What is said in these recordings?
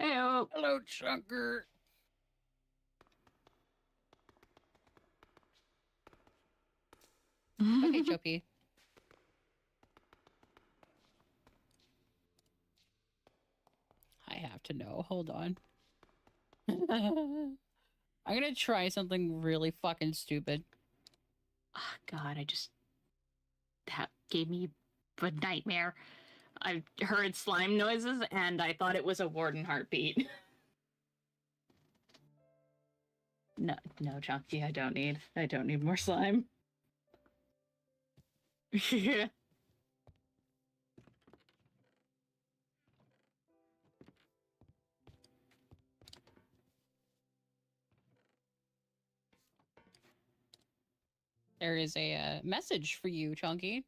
Heyo. Hello, Chunker. Okay, Choppy. I have to know. Hold on. I'm gonna try something really fucking stupid. Oh, God, that gave me a nightmare. I heard slime noises and I thought it was a warden heartbeat. No, Chunky, I don't need more slime. Yeah. There is a message for you, Chunky.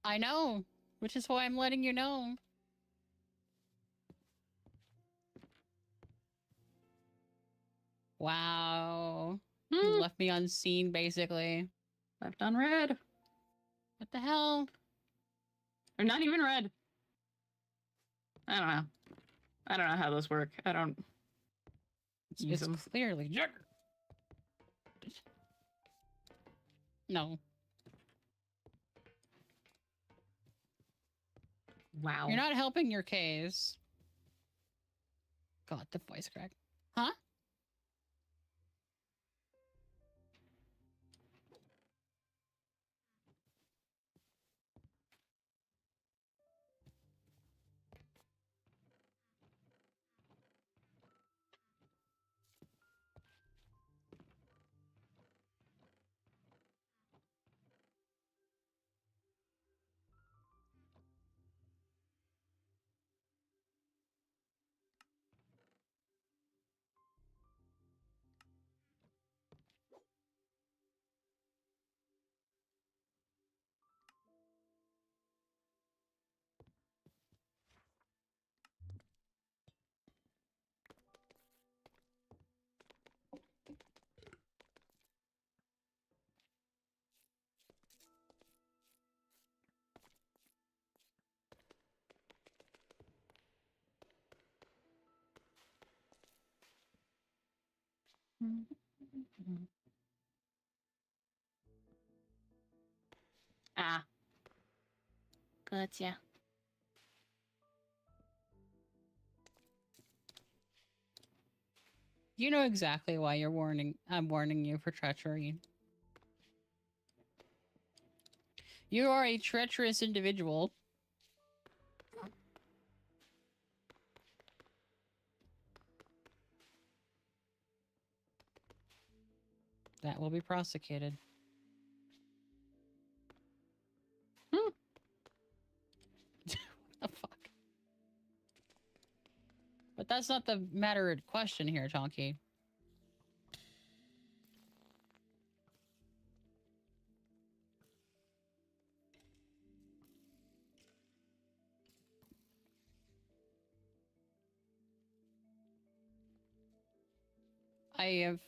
I know, which is why I'm letting you know. Wow. You left me unseen, basically. Left on red. What the hell? Or not even red. I don't know. I don't know how those work. I don't use them. Clearly Jugger. No. Wow. You're not helping your case. God, the voice crack. Huh? Ah. Gotcha. You know exactly why I'm warning you for treachery. You are a treacherous individual. That will be prosecuted. What the fuck? But that's not the matter at question here, Chonky. I have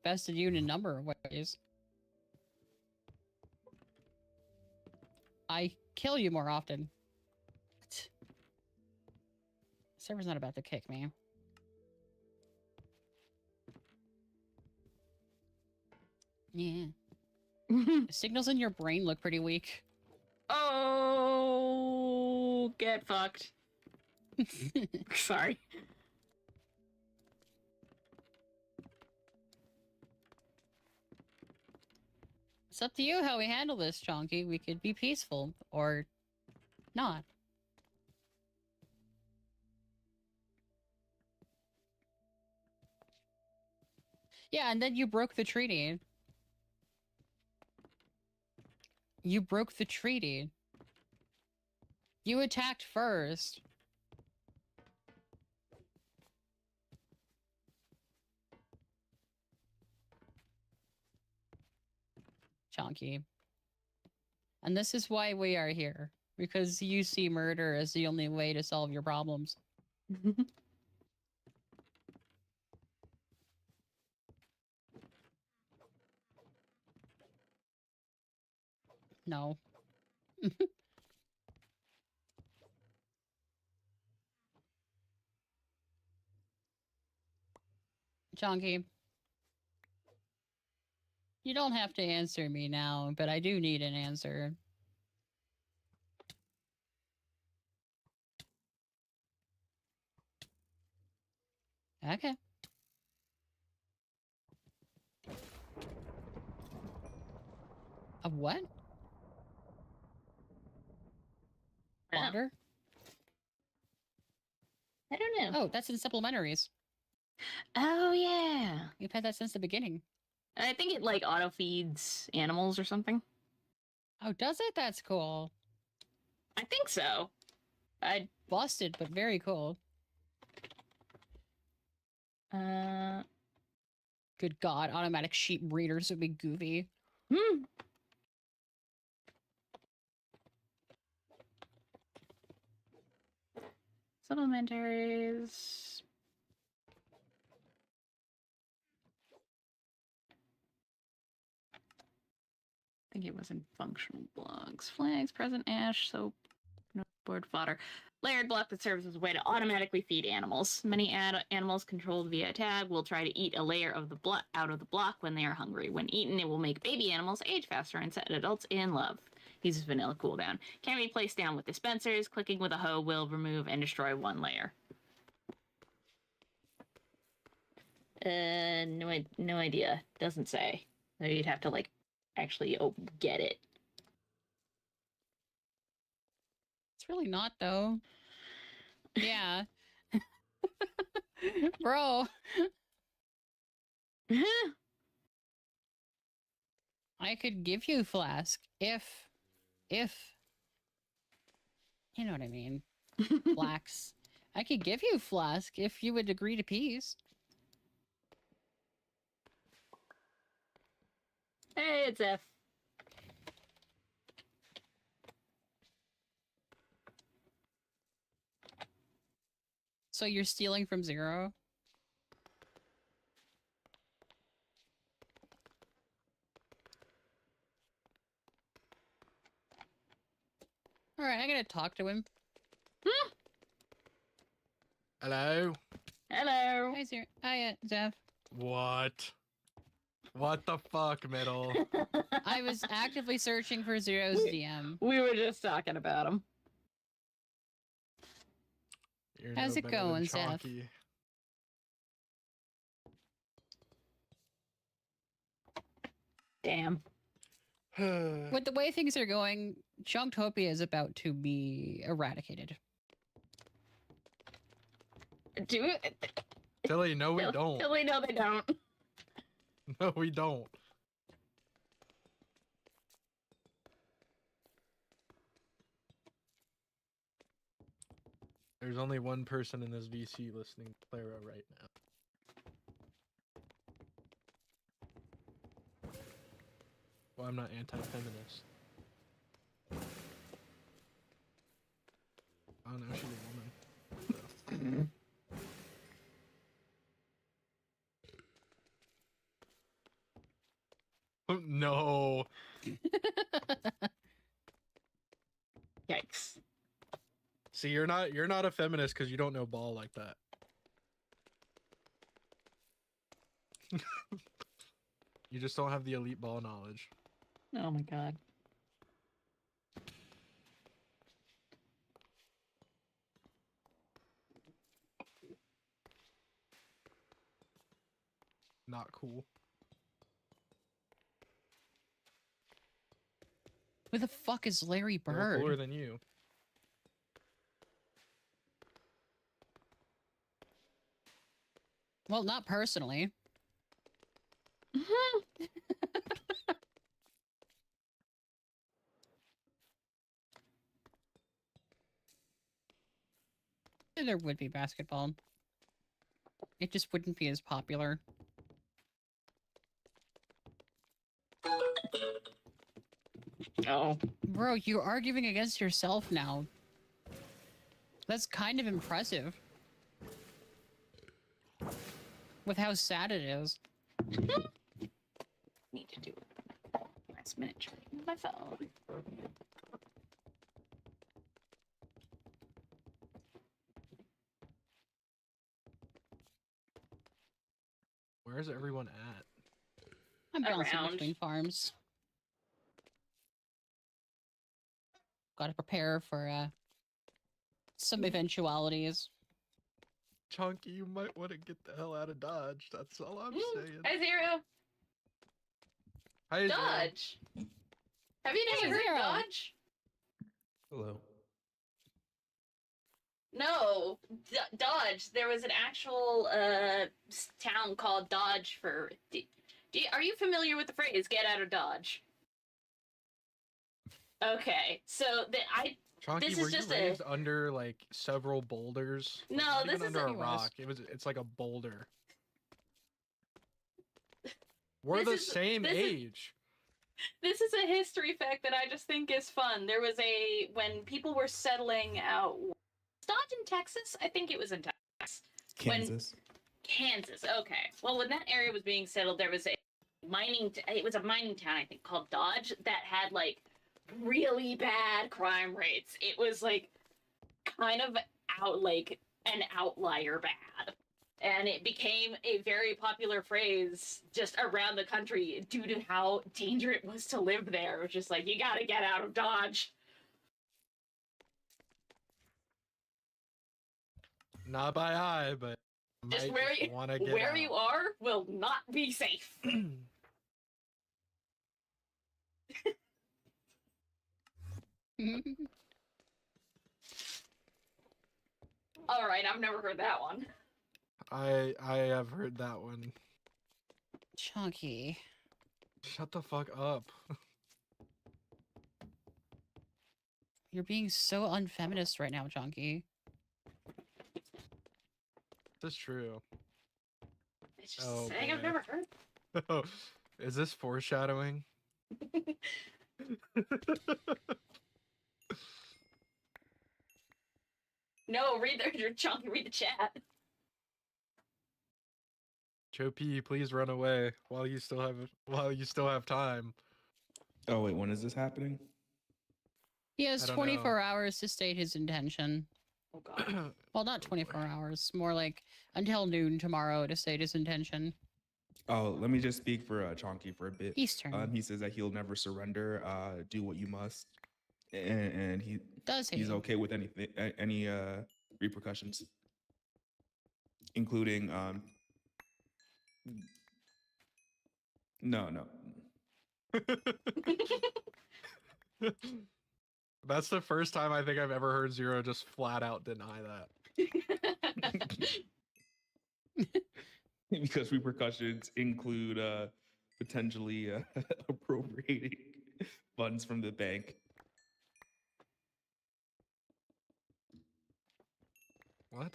bested you in a number of ways. I kill you more often. What? The server's not about to kick me. Yeah. The signals in your brain look pretty weak. Oh, get fucked. Sorry. It's up to you how we handle this, Chonky. We could be peaceful or not. Yeah, and then you broke the treaty. You broke the treaty. You attacked first. Chonky. And this is why we are here. Because you see murder as the only way to solve your problems. No. Chonky. You don't have to answer me now, but I do need an answer. Okay. A what? Water? I don't know. Oh, that's in supplementaries. Oh yeah. We've had that since the beginning. I think it like auto feeds animals or something. Oh, does it? That's cool. I think so. I Busted, but very cool. Good God, automatic sheep breeders would be goofy. Hmm. Supplementaries. I think it was in functional blocks. Flags, present ash, soap, board fodder. Layered block that serves as a way to automatically feed animals. Many animals controlled via a tag will try to eat a layer of the block out of the block when they are hungry. When eaten, it will make baby animals age faster and set adults in love. Uses vanilla cooldown. Can be placed down with dispensers. Clicking with a hoe will remove and destroy one layer. No idea. Doesn't say. So you'd have to like actually get it. It's really not, though. Yeah. Bro. I could give you Flask if, you know what I mean. Flax. I could give you Flask if you would agree to peace. Hey, it's F. So you're stealing from Zero? Alright, I gotta talk to him. Hello? Hello. Hi, Zero. Hi, Zev. What? What the fuck, Middle? I was actively searching for Zero's DM. We were just talking about him. You're How's no it better than going, Seth? Chonky. Damn. With the way things are going, Chunktopia is about to be eradicated. Do it. Tilly, no we don't. Tilly, no, they don't. No we don't. There's only one person in this VC listening to Clara right now. Well, I'm not anti-feminist. Oh no, she's a woman. Oh, no. Yikes. See, you're not a feminist because you don't know ball like that. You just don't have the elite ball knowledge. Oh my god. Not cool. Who the fuck is Larry They're Bird? cooler than you. Well, not personally. There would be basketball. It just wouldn't be as popular. Oh. Bro, you're arguing against yourself now. That's kind of impressive. With how sad it is. Need to do it. Last minute charging my phone. Where's everyone at? I'm bouncing Around. between farms. Gotta prepare for some eventualities. Chunky, you might want to get the hell out of Dodge. That's all I'm saying. Hi, Zero. Hi, Zero. Dodge. Have you Hey, never heard Zero. Dodge? Hello. No, Dodge. There was an actual town called Dodge for. Are you familiar with the phrase "get out of Dodge"? Okay, so Chunky, This were is you just raised under like several boulders? No, Not this even is under a- a rock. It's like a boulder. We're This the is- same this is- age. This is a history fact that I just think is fun. There was when people were settling out. Dodge in Texas? I think it was in Texas. Kansas. Kansas. Okay. Well, when that area was being settled, there was it was a mining town, I think, called Dodge that had like really bad crime rates. It was like kind of an outlier bad. And it became a very popular phrase just around the country due to how dangerous it was to live there. It was just like, you gotta get out of Dodge. Not by eye, but Just might where you wanna get where out. you are will not be safe. All right, I've never heard that one. I have heard that one. Chunky. Shut the fuck up. You're being so unfeminist right now, Chunky. This is true. It's just Oh, saying I've boy. never heard. Is this foreshadowing? No, read the Chunky, read the chat. Joe P, please run away while you still have time. Oh wait, when is this happening? He has I don't 24 hours to state his intention. Oh god. Well, not 24 hours. More like until noon tomorrow to state his intention. Oh, let me just speak for Chonky for a bit. Eastern. He says that he'll never surrender. Do what you must, and Does he? he's okay with anything, any repercussions, including no. That's the first time I think I've ever heard Zero just flat out deny that. Because repercussions include potentially appropriating funds from the bank. What?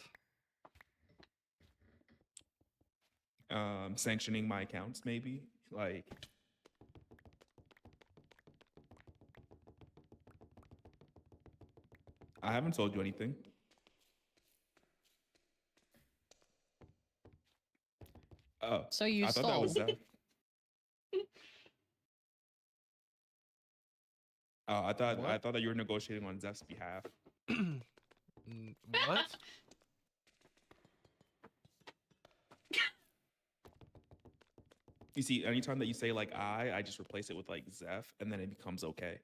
Sanctioning my accounts, maybe. Like, I haven't told you anything. Oh, So you I thought that was stole. Zeph. Oh, I thought What? that you were negotiating on Zeph's behalf. What? You see, anytime that you say like I just replace it with like Zeph, and then it becomes okay.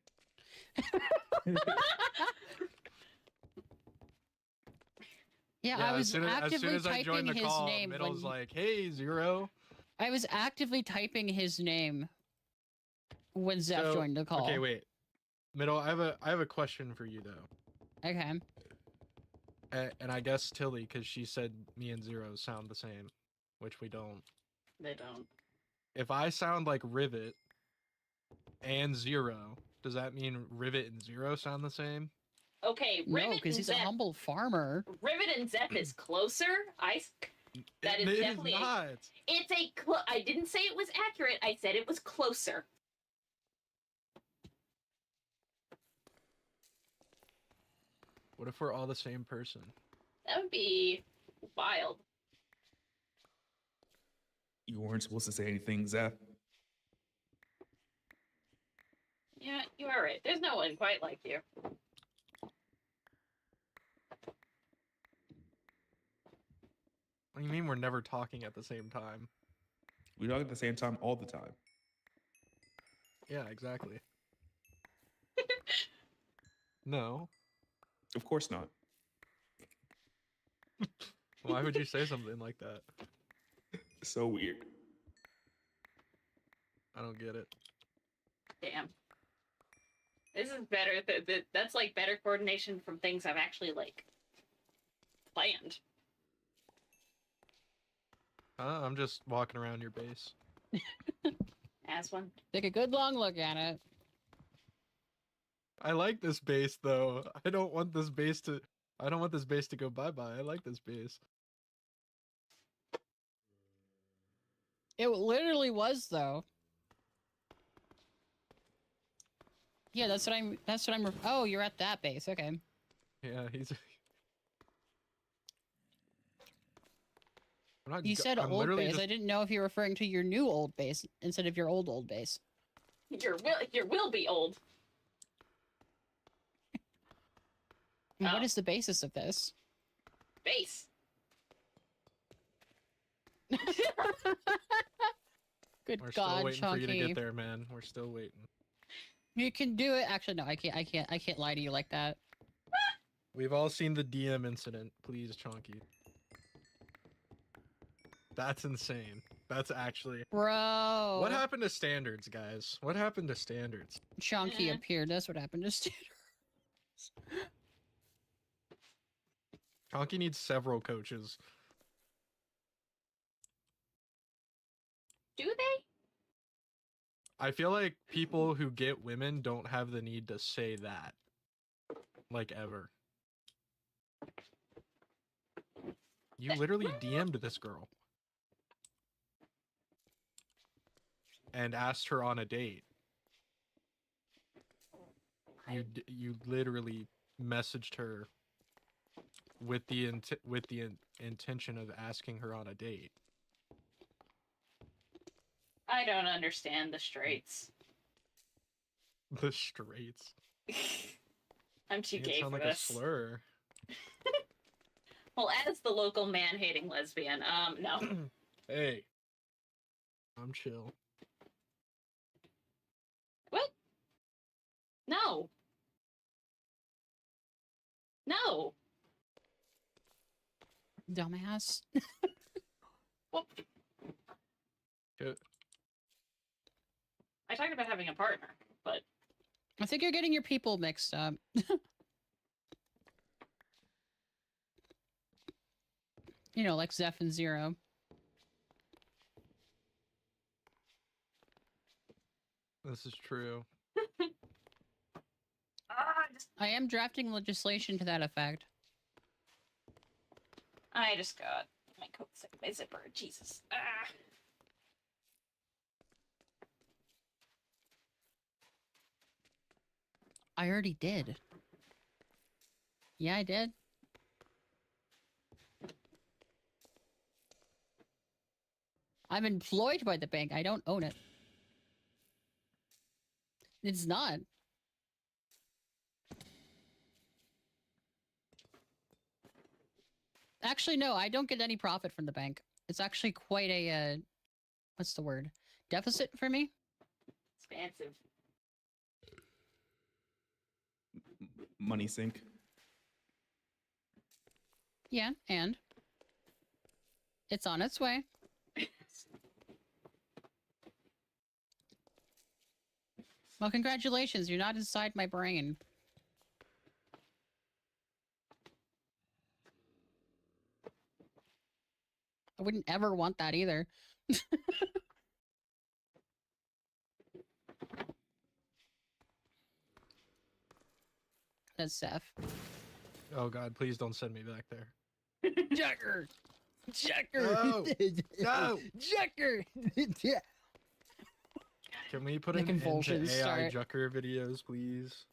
Yeah, I was as soon actively as I typing joined the his call, name. Middle's When... like, "Hey, Zero." I was actively typing his name when Zeph So- joined the call. Okay, wait. Middle, I have a question for you though. Okay. And I guess Tilly, because she said me and Zero sound the same, which we don't. They don't. If I sound like Rivet and Zero, does that mean Rivet and Zero sound the same? Okay, No, Rivet because and he's a Zeph. humble farmer. Rivet and Zeph is closer. That is It definitely a- not. It's I didn't say it was accurate. I said it was closer. What if we're all the same person? That would be wild. You weren't supposed to say anything, Zeph. Yeah, you are right. There's no one quite like you. What do you mean we're never talking at the same time? We dog at the same time all the time. Yeah, exactly. No. Of course not. Why would you say something like that? So weird. I don't get it. Damn. This is better. That's like better coordination from things I've actually like planned. I'm just walking around your base. As one. Take a good long look at it. I like this base though. I don't want this base to go bye-bye. I like this base. It literally was though. Yeah, that's what I'm. Oh, you're at that base. Okay. Yeah, he's I'm not You go- said I'm old literally base. just- I didn't know if you were referring to your new old base instead of your old base. Your will be old. And What Oh. is the basis of this? Base. Good We're still God, waiting for you to Chunky. get there, man. We're still waiting. You can do it. Actually, no, I can't lie to you like that. We've all seen the DM incident. Please, Chonky. That's insane. That's actually. Bro. What happened to standards, guys? What happened to standards? Chunky Yeah. appeared. That's what happened to Standard. Chonky needs several coaches. Do they? I feel like people who get women don't have the need to say that. Like, ever. You literally DM'd this girl. And asked her on a date. You literally messaged her with the intention of asking her on a date. I don't understand the straights. The straights. I'm too It gay sound for like this. a slur. Well, as the local man-hating lesbian, no. Hey. I'm chill. What? No. No. Dumbass. Well, Good. I talked about having a partner, but I think you're getting your people mixed up. You know, like Zeph and Zero. This is true. I am drafting legislation to that effect. I just got my coat stuck in my zipper. Jesus. Ah. I already did. Yeah, I did. I'm employed by the bank. I don't own it. It's not. Actually, no, I don't get any profit from the bank. It's actually quite a, what's the word? Deficit for me? Expansive. Money sink. Yeah, and it's on its way. Well, congratulations, you're not inside my brain. I wouldn't ever want that either. That's Seth. Oh god, please don't send me back there. Jacker! Jacker! No! No! Jacker! Yeah. Can we put The an end to convulsions AI start. Jucker videos, please?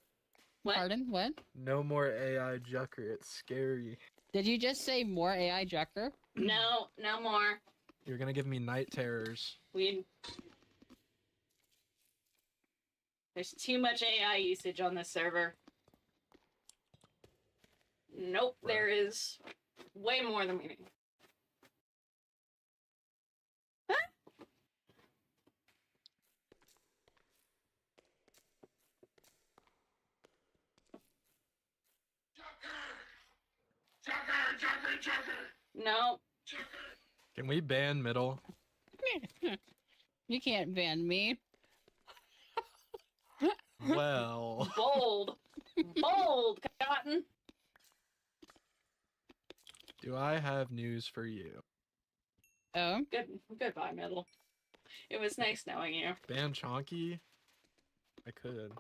What? Pardon? What? No more AI Jucker. It's scary. Did you just say more AI Jacker? No, no more. You're gonna give me night terrors. There's too much AI usage on this server. Nope, Bruh. there is way more than we need. No. Can we ban middle? You can't ban me. Well, Bold. Bold, Cotton. do I have news for you? Oh, Goodbye, Middle. It was nice knowing you. Ban Chonky? I could.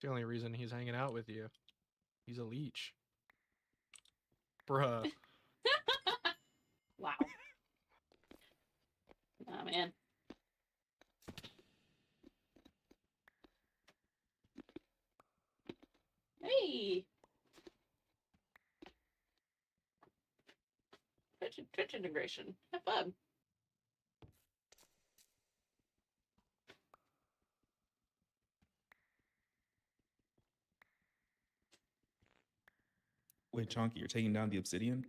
The only reason he's hanging out with you. He's a leech. Bruh. Wow. Oh, man. Hey! Twitch integration. Have fun. Wait, Chonky, you're taking down the obsidian?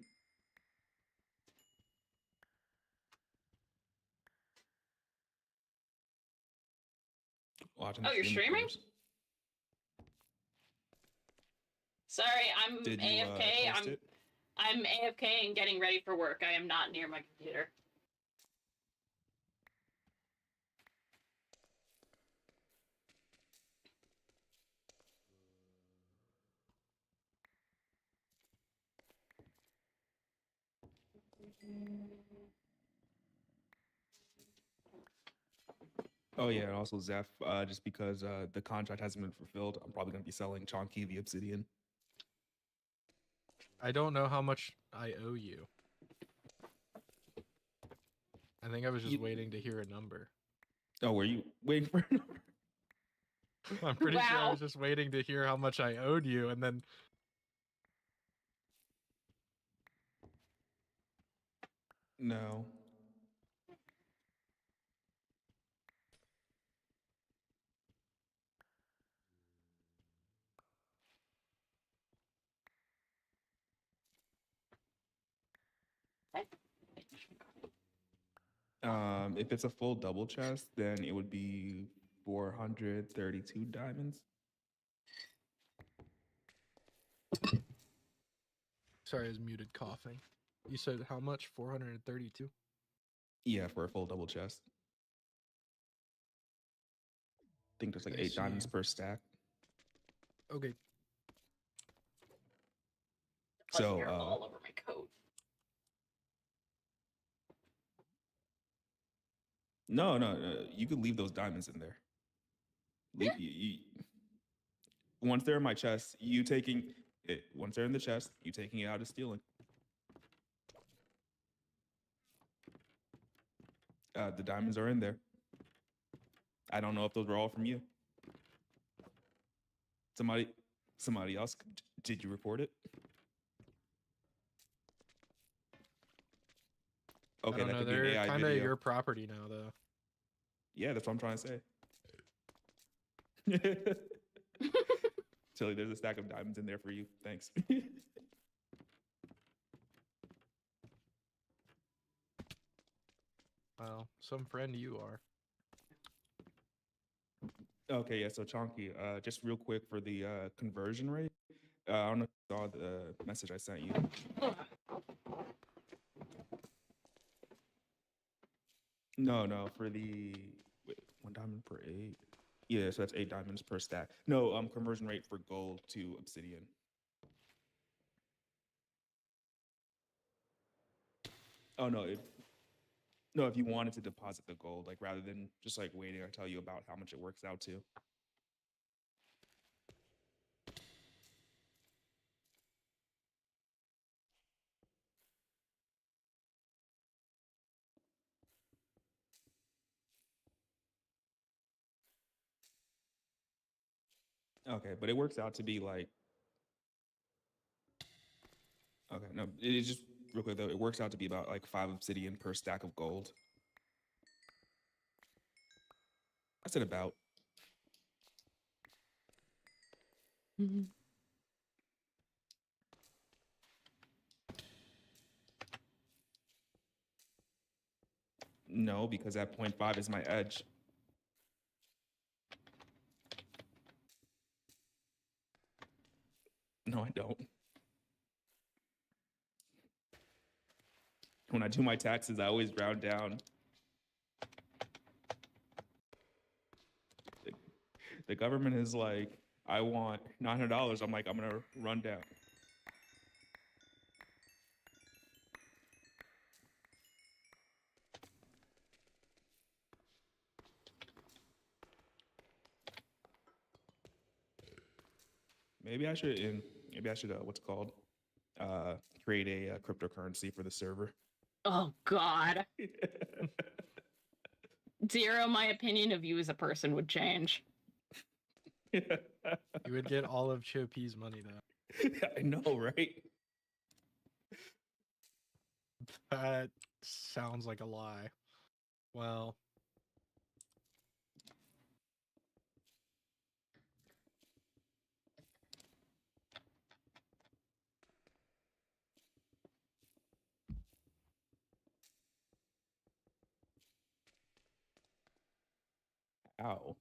Watching the Oh, you're stream, of streaming? course. Sorry, I'm Did you AFK. post it? I'm AFK and getting ready for work. I am not near my computer. Oh yeah, and also Zeph, just because the contract hasn't been fulfilled, I'm probably gonna be selling Chonky the obsidian. I don't know how much I owe you. I think I was just You- waiting to hear a number. Oh, were you waiting for? I'm pretty sure I Wow. was just waiting to hear how much I owed you, and then No. If it's a full double chest, then it would be 432 diamonds. sorry, I was muted coughing. You said how much? 432? Yeah, for a full double chest. I think there's like I 8 diamonds see. per stack. Okay. So, Hair all over my coat. no, you could leave those diamonds in there. Once they're in my chest, you taking it. Once they're in the chest, you taking it out is stealing. The diamonds are in there. I don't know if those were all from you. Somebody else. Did you report it? Okay, I don't that know. could be an They're AI kind of video. your property now, though. Yeah, that's what I'm trying to say. Tilly, there's a stack of diamonds in there for you. Thanks. Well, some friend you are. Okay, yeah. So Chonky, just real quick for the conversion rate. I don't know if you saw the message I sent you. No, for the wait, 1 diamond per 8. Yeah, so that's 8 diamonds per stack. No, conversion rate for gold to obsidian. Oh no, if you wanted to deposit the gold, like rather than just like waiting, I tell you about how much it works out to. Okay, but it works out to be like okay, no, it's just real quick though, it works out to be about like 5 obsidian per stack of gold. I said about. No, because that 0.5 is my edge. No, I don't. When I do my taxes, I always round down. The government is like, I want $900. I'm like, I'm gonna run down. Maybe I should, what's it called? Create a cryptocurrency for the server. Oh God. Zero, my opinion of you as a person would change. You would get all of Chopi's money though. I know, right? That sounds like a lie. Well, Ow.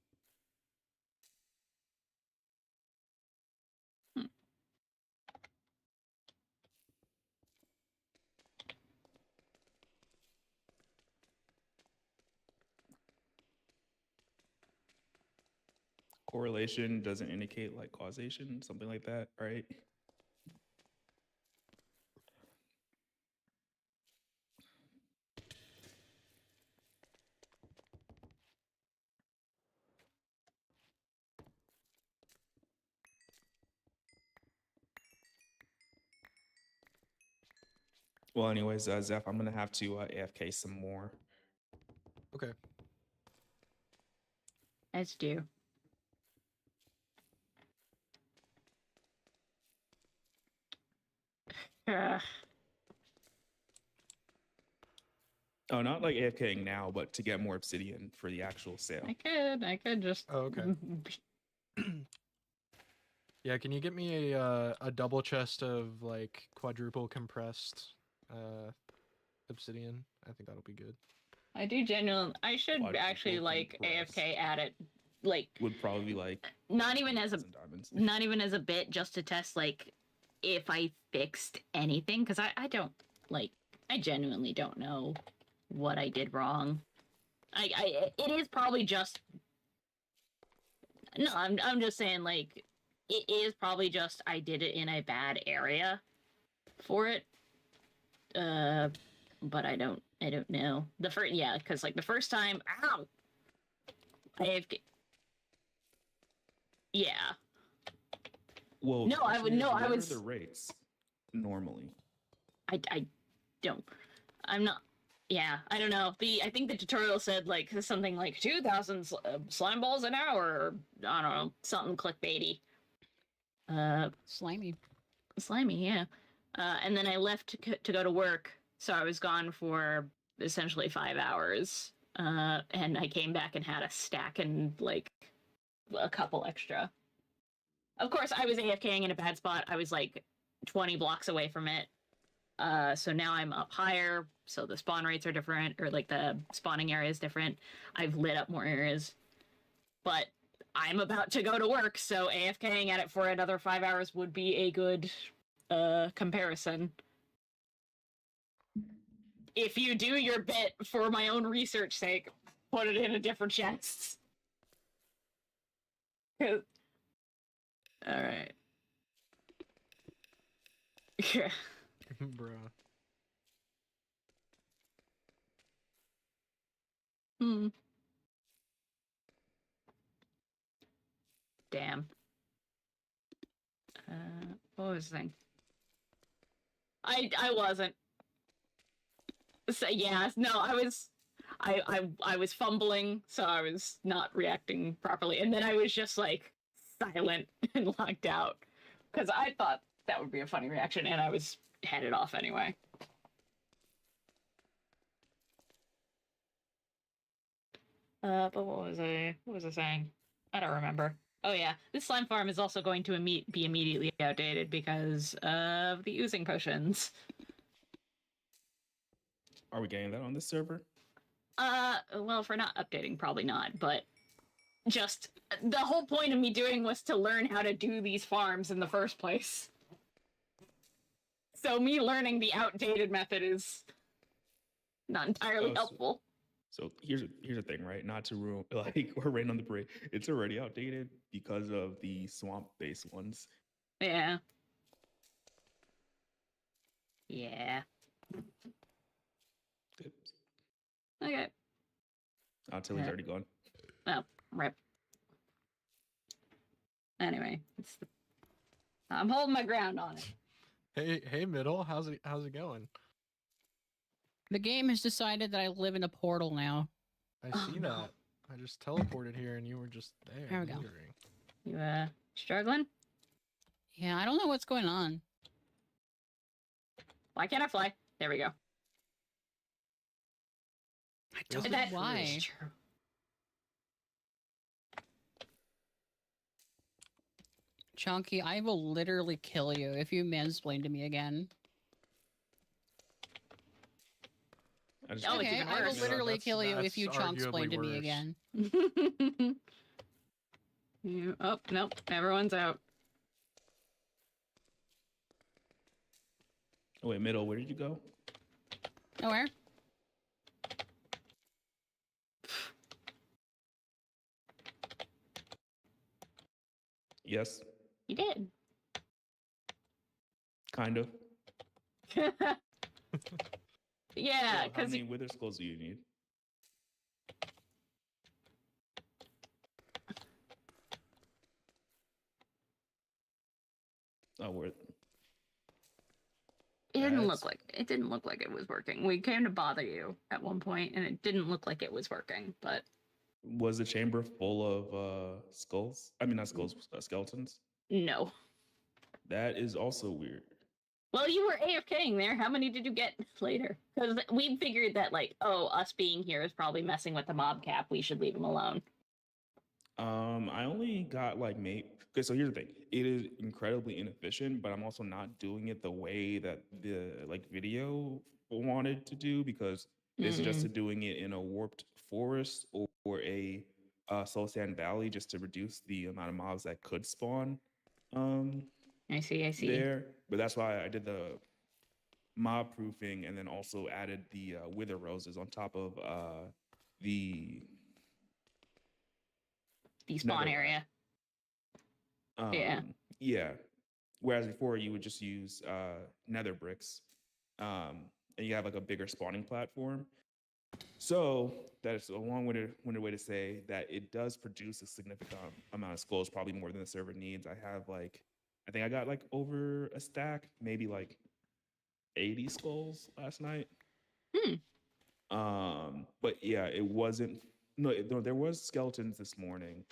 Correlation doesn't indicate like causation, something like that, right? Well, anyways, Zeph, I'm gonna have to AFK some more. okay. As do. Ugh. Oh, not like AFKing now, but to get more obsidian for the actual sale. I could just. Oh, okay. Yeah, can you get me a double chest of like quadruple compressed obsidian? I think that'll be good. I do genuinely. I should Quadruple actually like compressed. AFK at it, like Would probably be like not even as a 1,000 diamonds. not even as a bit, just to test like if I fixed anything, because I don't like. I genuinely don't know what I did wrong. It is probably just. No, I'm just saying like it is probably just I did it in a bad area for it. But I don't know. The first, yeah, because like the first time, ow, yeah. Well, No, I would- no, I what was- are the rates normally? I don't. I'm not. Yeah, I don't know. I think the tutorial said like something like 2,000 slime balls an hour. Or, I don't know, something clickbaity. Slimy. Slimy, yeah. And then I left to go to work, so I was gone for essentially 5 hours. And I came back and had a stack and like a couple extra. Of course, I was AFKing in a bad spot. I was like 20 blocks away from it. So now I'm up higher, so the spawn rates are different, or like the spawning area is different. I've lit up more areas. But I'm about to go to work, so AFKing at it for another 5 hours would be a good comparison. If you do your bit for my own research sake, put it in a different chest. Alright. Yeah. Bruh. Hmm. Damn. What was the thing? I wasn't. So yeah, no, I was fumbling, so I was not reacting properly, and then I was just like silent and locked out because I thought that would be a funny reaction, and I was headed off anyway. But what was I saying? I don't remember. Oh yeah, this slime farm is also going to be immediately outdated because of the oozing potions. Are we getting that on this server? Well, if we're not updating, probably not, but just the whole point of me doing was to learn how to do these farms in the first place. So me learning the outdated method is not entirely helpful. So here's the thing, right? Not to ruin like or rain on the parade. It's already outdated because of the swamp-based ones. Yeah. Yeah. Good. Okay. Tilly's already gone. Oh, rip. Anyway, I'm holding my ground on it. Hey, middle. How's it going? The game has decided that I live in a portal now. I Oh, see no. that. I just teleported here and you were just there. There we go. lingering. You struggling? Yeah, I don't know what's going on. Why can't I fly? There we go. I don't don't know know That why. is true. Chunky, I will literally kill you if you mansplain to me again. I just Oh, it's Okay, even I will worse. literally That's- kill you if you that's chunksplain to me arguably again. Oh, nope. Everyone's out. Oh wait, middle. Where did you go? Nowhere. Yes, You did. kind of. Yeah, So how because many wither skulls do you need? Oh, where? it didn't That's- look like it was working. We came to bother you at one point, and it didn't look like it was working. But Was the chamber full of skulls? I mean, not skulls, skeletons. no. That is also weird. Well, you were AFKing there. How many did you get later? Because we figured that, like, oh, us being here is probably messing with the mob cap. We should leave him alone. I only got like okay, so here's the thing. It is incredibly inefficient, but I'm also not doing it the way that the like video wanted to do because they suggested doing it in a warped forest or a soul sand valley just to reduce the amount of mobs that could spawn I see. there. But that's why I did the mob proofing and then also added the wither roses on top of the The spawn Netherrack. area. Yeah. Yeah. Whereas before you would just use nether bricks, and you have like a bigger spawning platform. So that's a long-winded way to say that it does produce a significant amount of skulls, probably more than the server needs. I think I got like over a stack, maybe like 80 skulls last night. But yeah, it wasn't. No, there was skeletons this morning.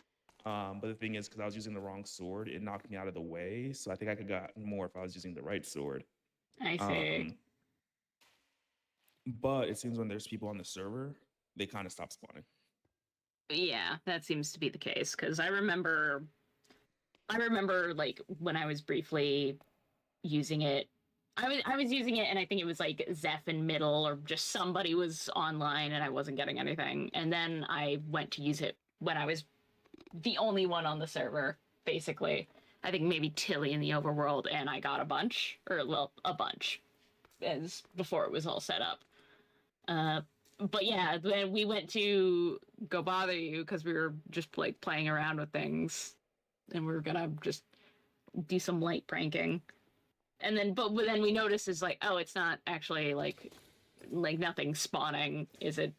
But the thing is, because I was using the wrong sword, it knocked me out of the way. So I think I could got more if I was using the right sword. I see. But it seems when there's people on the server, they kind of stop spawning. Yeah, that seems to be the case. Because I remember, like, when I was briefly using it, I was using it, and I think it was like Zeph in middle, or just somebody was online, and I wasn't getting anything. And then I went to use it when I was the only one on the server, basically. I think maybe Tilly in the overworld, and I got a bunch, as before it was all set up. But yeah, then we went to go bother you because we were just like playing around with things, and we were gonna just do some light pranking. And then, but then we noticed it's like, oh, it's not actually like nothing spawning, is it?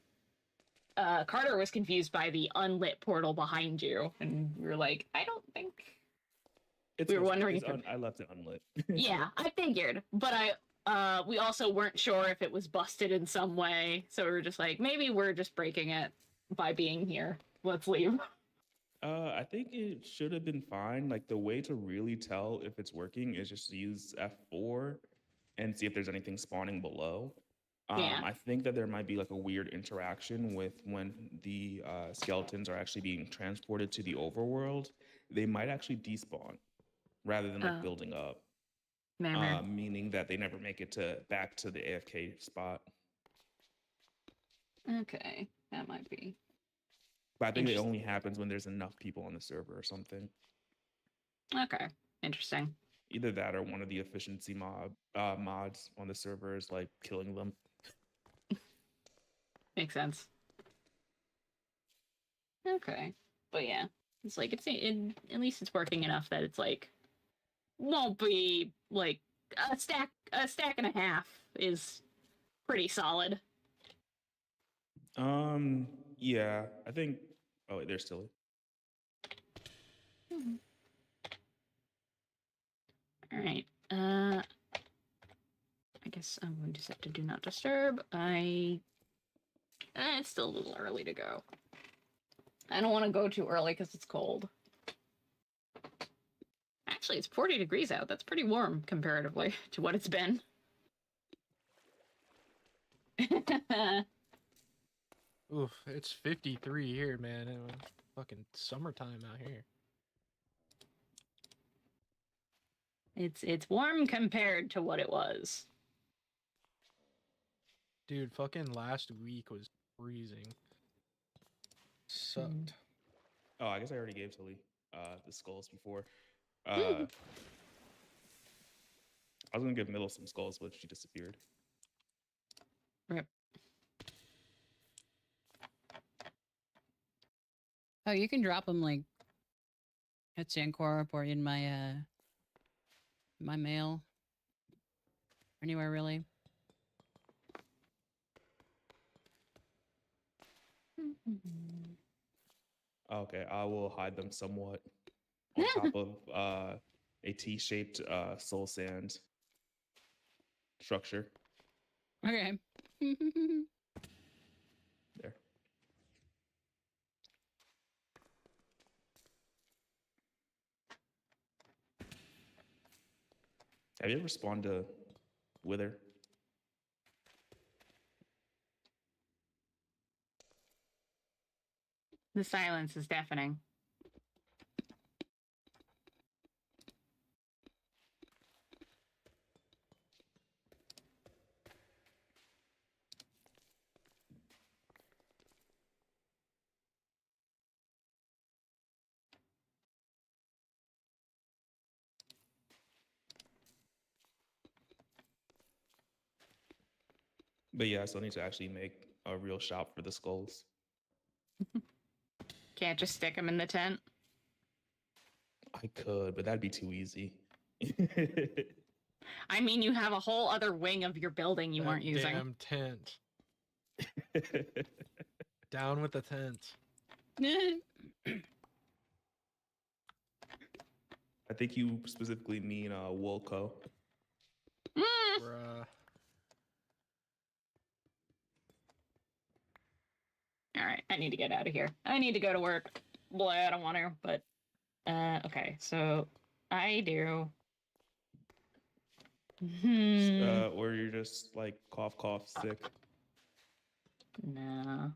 Carter was confused by the unlit portal behind you, and we were like, I don't think. We were wondering if I left it unlit. Yeah, I figured, but we also weren't sure if it was busted in some way, so we were just like, maybe we're just breaking it by being here. Let's leave. I think it should have been fine. Like the way to really tell if it's working is just to use F4 and see if there's anything spawning below. Yeah. I think that there might be like a weird interaction with when the skeletons are actually being transported to the overworld. They might actually despawn rather than like building up, meaning that they never make it back to the AFK spot. Okay, that might be. But I think it Interesting. only happens when there's enough people on the server or something. Okay, interesting. Either that or one of the efficiency mods on the server is like killing them. Makes sense. Okay, but yeah, it's like at least it's working enough that it's like won't be like a stack and a half is pretty solid. Yeah, I think. Oh wait, there's still. All right. I guess I'm going to set to do not disturb. It's still a little early to go. I don't want to go too early because it's cold. Actually, it's 40 degrees out. That's pretty warm comparatively to what it's been. Oof, it's 53 here, man. Fucking summertime out here. It's warm compared to what it was. Dude, fucking last week was freezing. Sucked. Oh, I guess I already gave Tilly the skulls before. I was gonna give Middle some skulls, but she disappeared. Rip. Oh, you can drop them like at Sandcorp or in my my mail. Anywhere really. Okay, I will hide them somewhat on top of a T-shaped soul sand structure. Okay. There. Have you ever spawned to Wither? The silence is deafening. But yeah, I still need to actually make a real shop for the skulls. Can't just stick them in the tent. I could, but that'd be too easy. I mean, you have a whole other wing of your building you That weren't using. damn tent. Down with the tent. I think you specifically mean Woolco. Bruh. All right, I need to get out of here. I need to go to work. Boy, I don't want to, but okay. So I do. Or you're just like cough sick. No.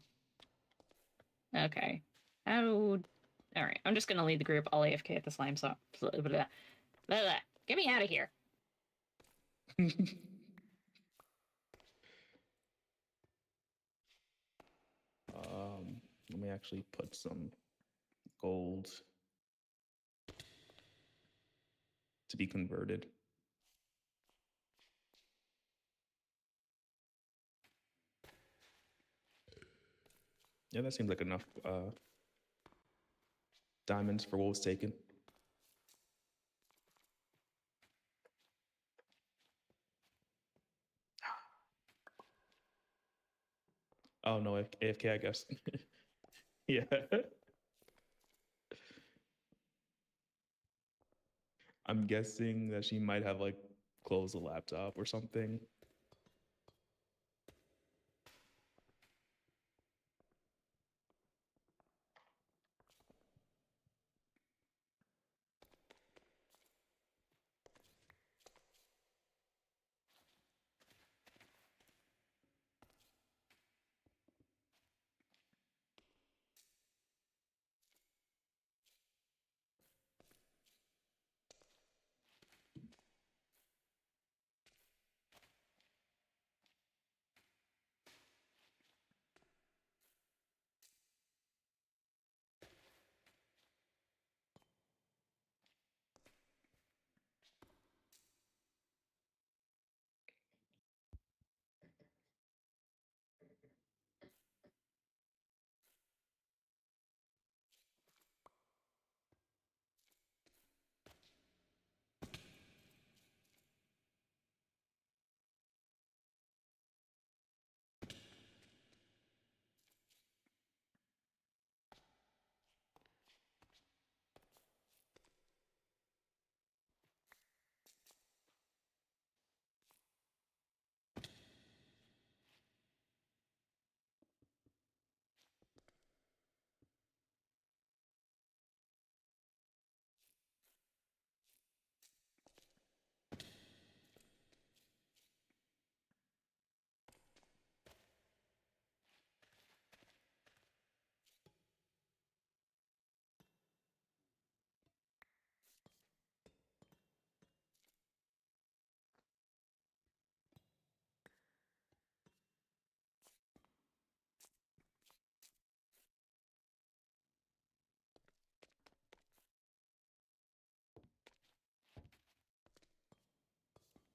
Okay. All right. I'm just gonna lead the group. I'll AFK at the slime song. Blah, blah, blah, blah. Get me out of here. Let me actually put some gold to be converted. Yeah, that seems like enough diamonds for what was taken. Oh no, AFK, I guess. Yeah. I'm guessing that she might have like closed the laptop or something.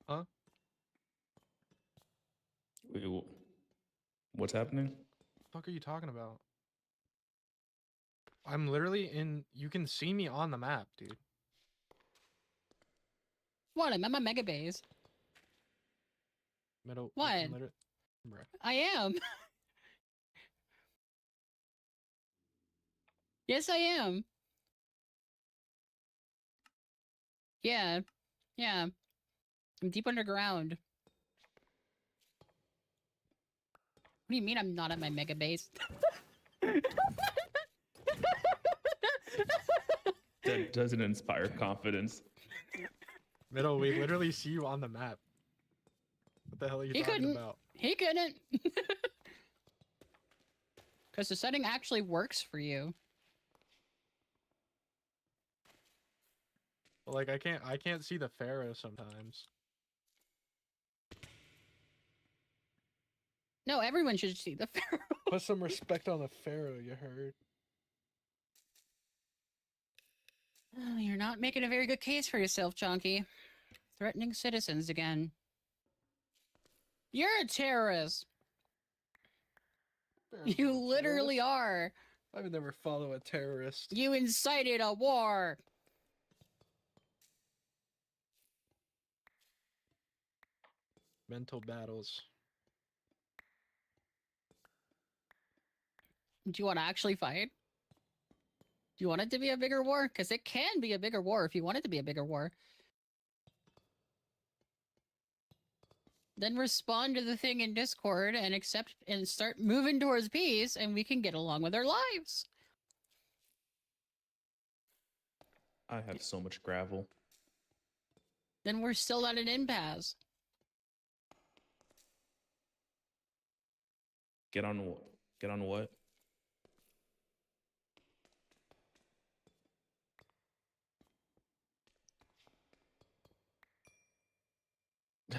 Huh? Wait, what's happening? The fuck are you talking about? I'm literally in. You can see me on the map, dude. What? I'm at my mega base. Middle. What? Bruh. I am. Yes, I am. Yeah. Yeah. I'm deep underground. What do you mean I'm not at my mega base? That doesn't inspire confidence. Middle. We literally see you on the map. What the hell are you He talking couldn't. about? He couldn't. Because the setting actually works for you. Well, like I can't see the Pharaoh sometimes. No, everyone should see the Pharaoh. Put some respect on the Pharaoh, you heard? Oh, you're not making a very good case for yourself, Chonky. Threatening citizens again. You're a terrorist. You literally are. I would never follow a terrorist. You incited a war. Mental battles. Do you want to actually fight? Do you want it to be a bigger war? Because it can be a bigger war if you want it to be a bigger war. Then respond to the thing in Discord and accept and start moving towards peace, and we can get along with our lives. I have so much gravel. Then we're still at an impasse. Get on what? Get on what?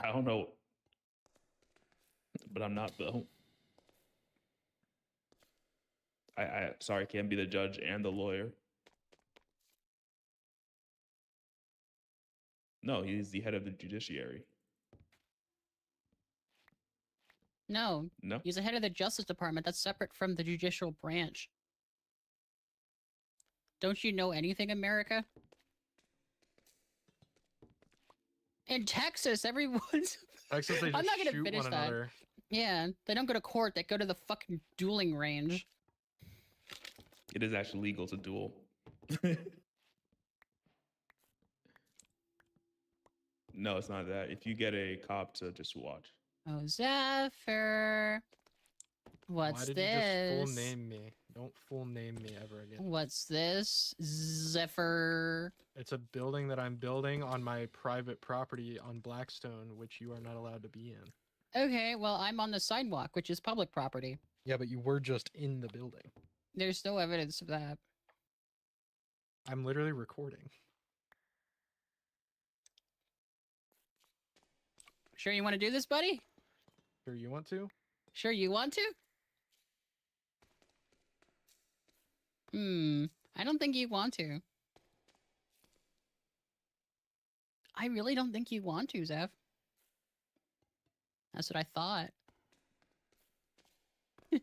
I don't know. But I'm not though. I sorry, can't be the judge and the lawyer. No, he's the head of the judiciary. No, No? he's the head of the Justice Department. That's separate from the judicial branch. Don't you know anything, America? In Texas, everyone's... Texas, they just I'm not gonna shoot finish one that. another. Yeah, they don't go to court. They go to the fucking dueling range. It is actually legal to duel. No, it's not that. If you get a cop to just watch. Oh, Zephyr. What's Why did this? you just full name me? Don't full name me ever again. What's this? Zephyr. It's a building that I'm building on my private property on Blackstone, which you are not allowed to be in. Okay, well, I'm on the sidewalk, which is public property. Yeah, but you were just in the building. There's no evidence of that. I'm literally recording. Sure you want to do this, buddy? Sure, you want to? Sure you want to? I don't think you want to. I really don't think you want to, Zeph. That's what I thought. Does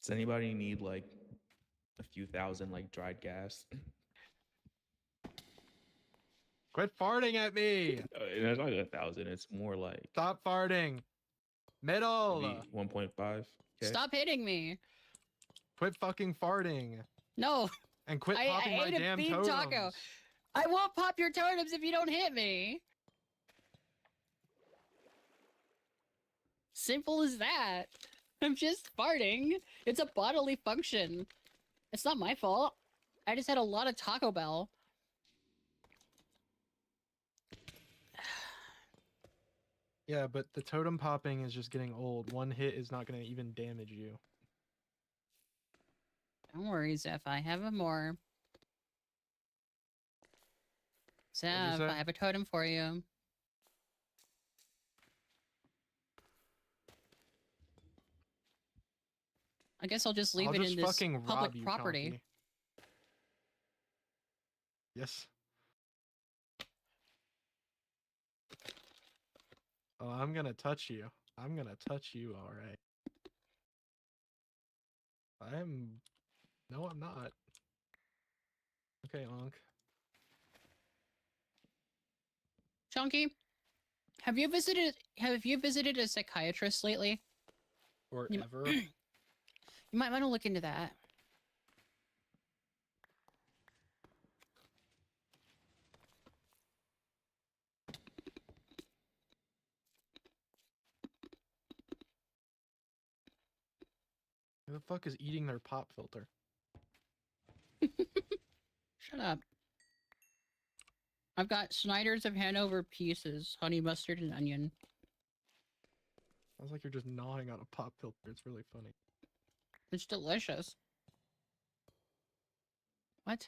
anybody need like a few thousand like dried gas? Quit farting at me! It's not 1,000. It's more like Stop farting! Middle! 1.5. Stop hitting me. Quit fucking farting! No, And quit I popping my ate a damn beef totems! taco. I won't pop your totems if you don't hit me. Simple as that. I'm just farting. It's a bodily function. It's not my fault. I just had a lot of Taco Bell. Yeah, but the totem popping is just getting old. One hit is not going to even damage you. Don't worry, Zeph. I have a more. Zeph, say? I have a totem for you. I guess I'll just leave I'll it just in this fucking public rob you, property. Chonky. Yes. Oh, I'm gonna touch you. I'm gonna touch you, alright. No, I'm not. Okay, Onk. Chunky, have you visited a psychiatrist lately? Or You, ever. you might want to look into that. Who the fuck is eating their pop filter? Shut up. I've got Snyder's of Hanover pieces, honey mustard and onion. Sounds like you're just gnawing on a pop filter. It's really funny. It's delicious. What?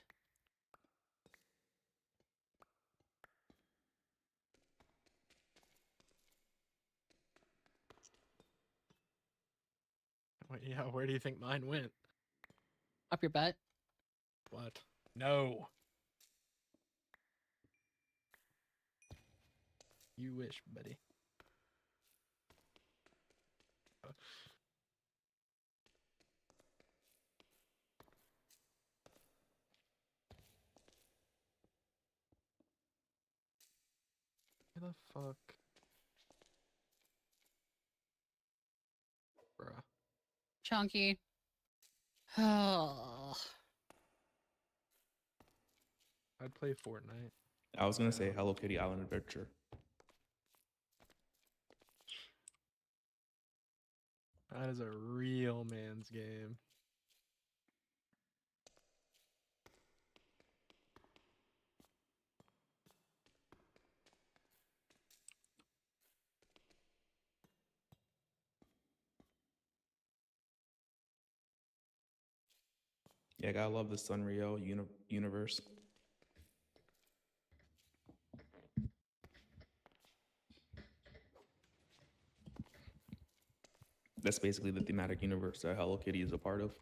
Wait, yeah, where do you think mine went? Up your butt? What? No. You wish, buddy. Where the fuck? Bruh. Chunky. Oh. I'd play Fortnite. I was gonna say Hello Kitty Island Adventure. That is a real man's game. Yeah, gotta love the Sunrio universe. That's basically the thematic universe that Hello Kitty is a part of.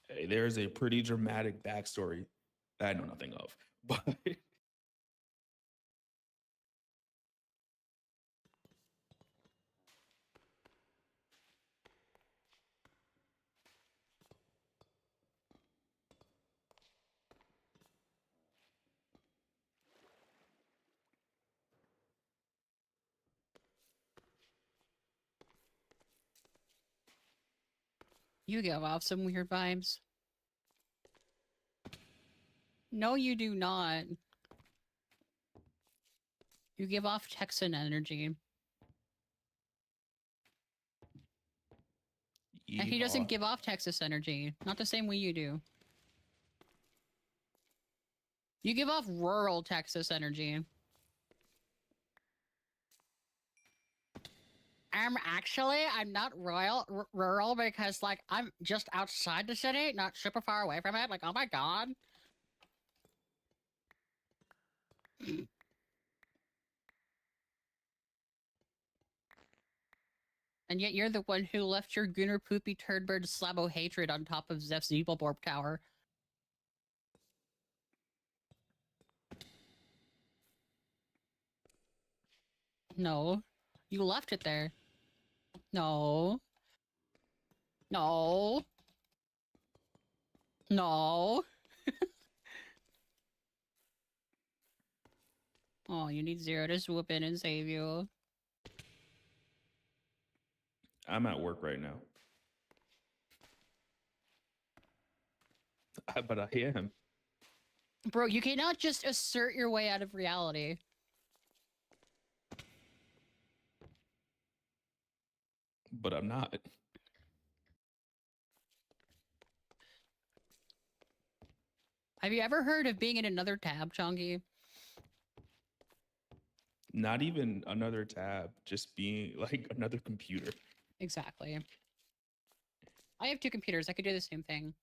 Hey, there's a pretty dramatic backstory that I know nothing of, but You give off some weird vibes. No, you do not. You give off Texan energy. And he doesn't Yeehaw. give off Texas energy. Not the same way you do. You give off rural Texas energy. I'm not rural because, like, I'm just outside the city, not super far away from it. Like, oh my god. And yet you're the one who left your Gunner Poopy Turdbird Slabo hatred on top of Zeph's Zeeblborb Tower. No. You left it there. No. No. No. Oh, you need Zero to swoop in and save you. I'm at work right now. But I am. Bro, you cannot just assert your way out of reality. But I'm not. Have you ever heard of being in another tab, Chongi? Not even another tab, just being like another computer. Exactly. I have two computers. I could do the same thing.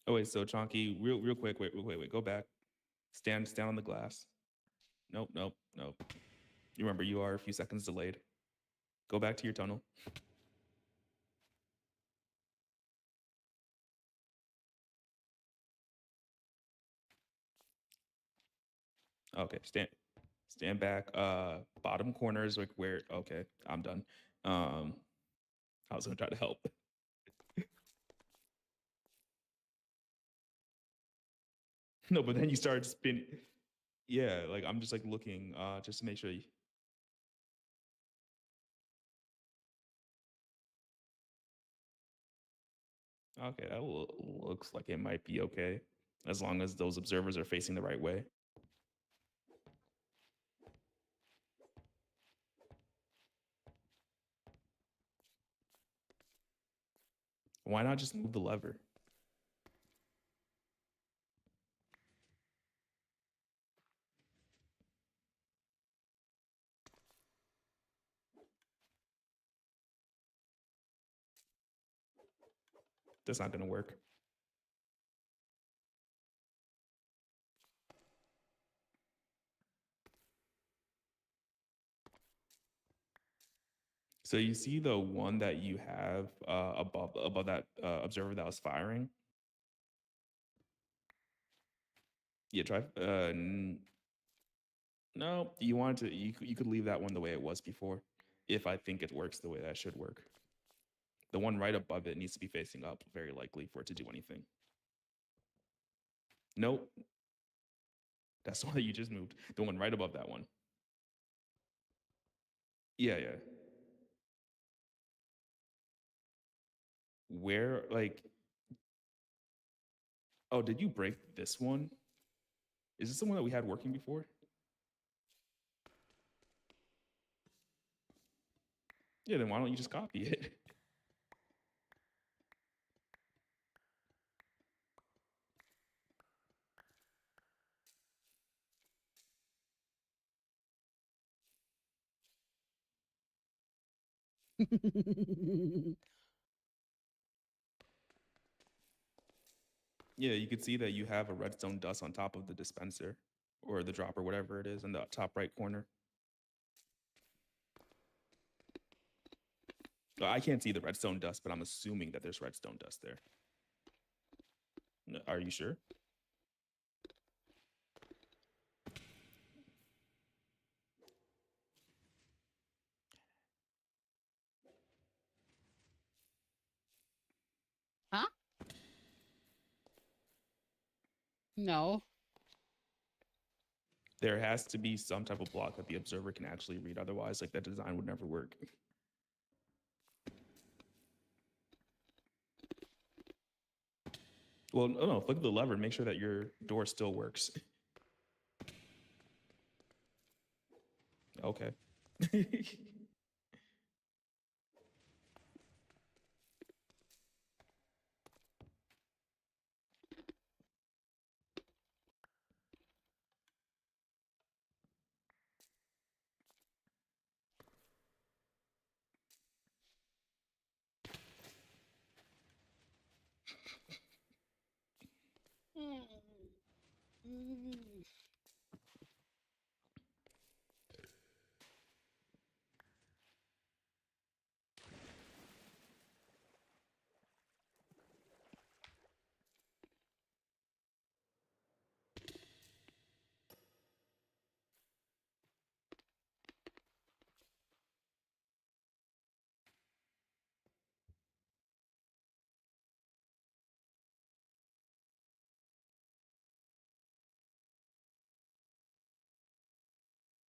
Oh wait, so Chonky, real quick, wait, go back. Stand on the glass. Nope, nope, nope. You remember you are a few seconds delayed. Go back to your tunnel. Okay, stand back. Bottom corner is like where, okay, I'm done. I was gonna try to help. No, but then you started spinning. Yeah, like I'm just like looking just to make sure you, okay, that looks like it might be okay. As long as those observers are facing the right way. Why not just move the lever? That's not gonna work. So you see the one that you have above that observer that was firing? Yeah, try. No, you want to. You could leave that one the way it was before, if I think it works the way that should work. The one right above it needs to be facing up, very likely for it to do anything. Nope, that's the one that you just moved. The one right above that one. Yeah, yeah. Where like? Oh, did you break this one? Is this the one that we had working before? Yeah, then why don't you just copy it? Yeah, you could see that you have a redstone dust on top of the dispenser or the dropper, whatever it is, in the top right corner. I can't see the redstone dust, but I'm assuming that there's redstone dust there. Are you sure? Huh? No. There has to be some type of block that the observer can actually read. Otherwise, like that design would never work. Well, no, flick the lever and make sure that your door still works. Okay.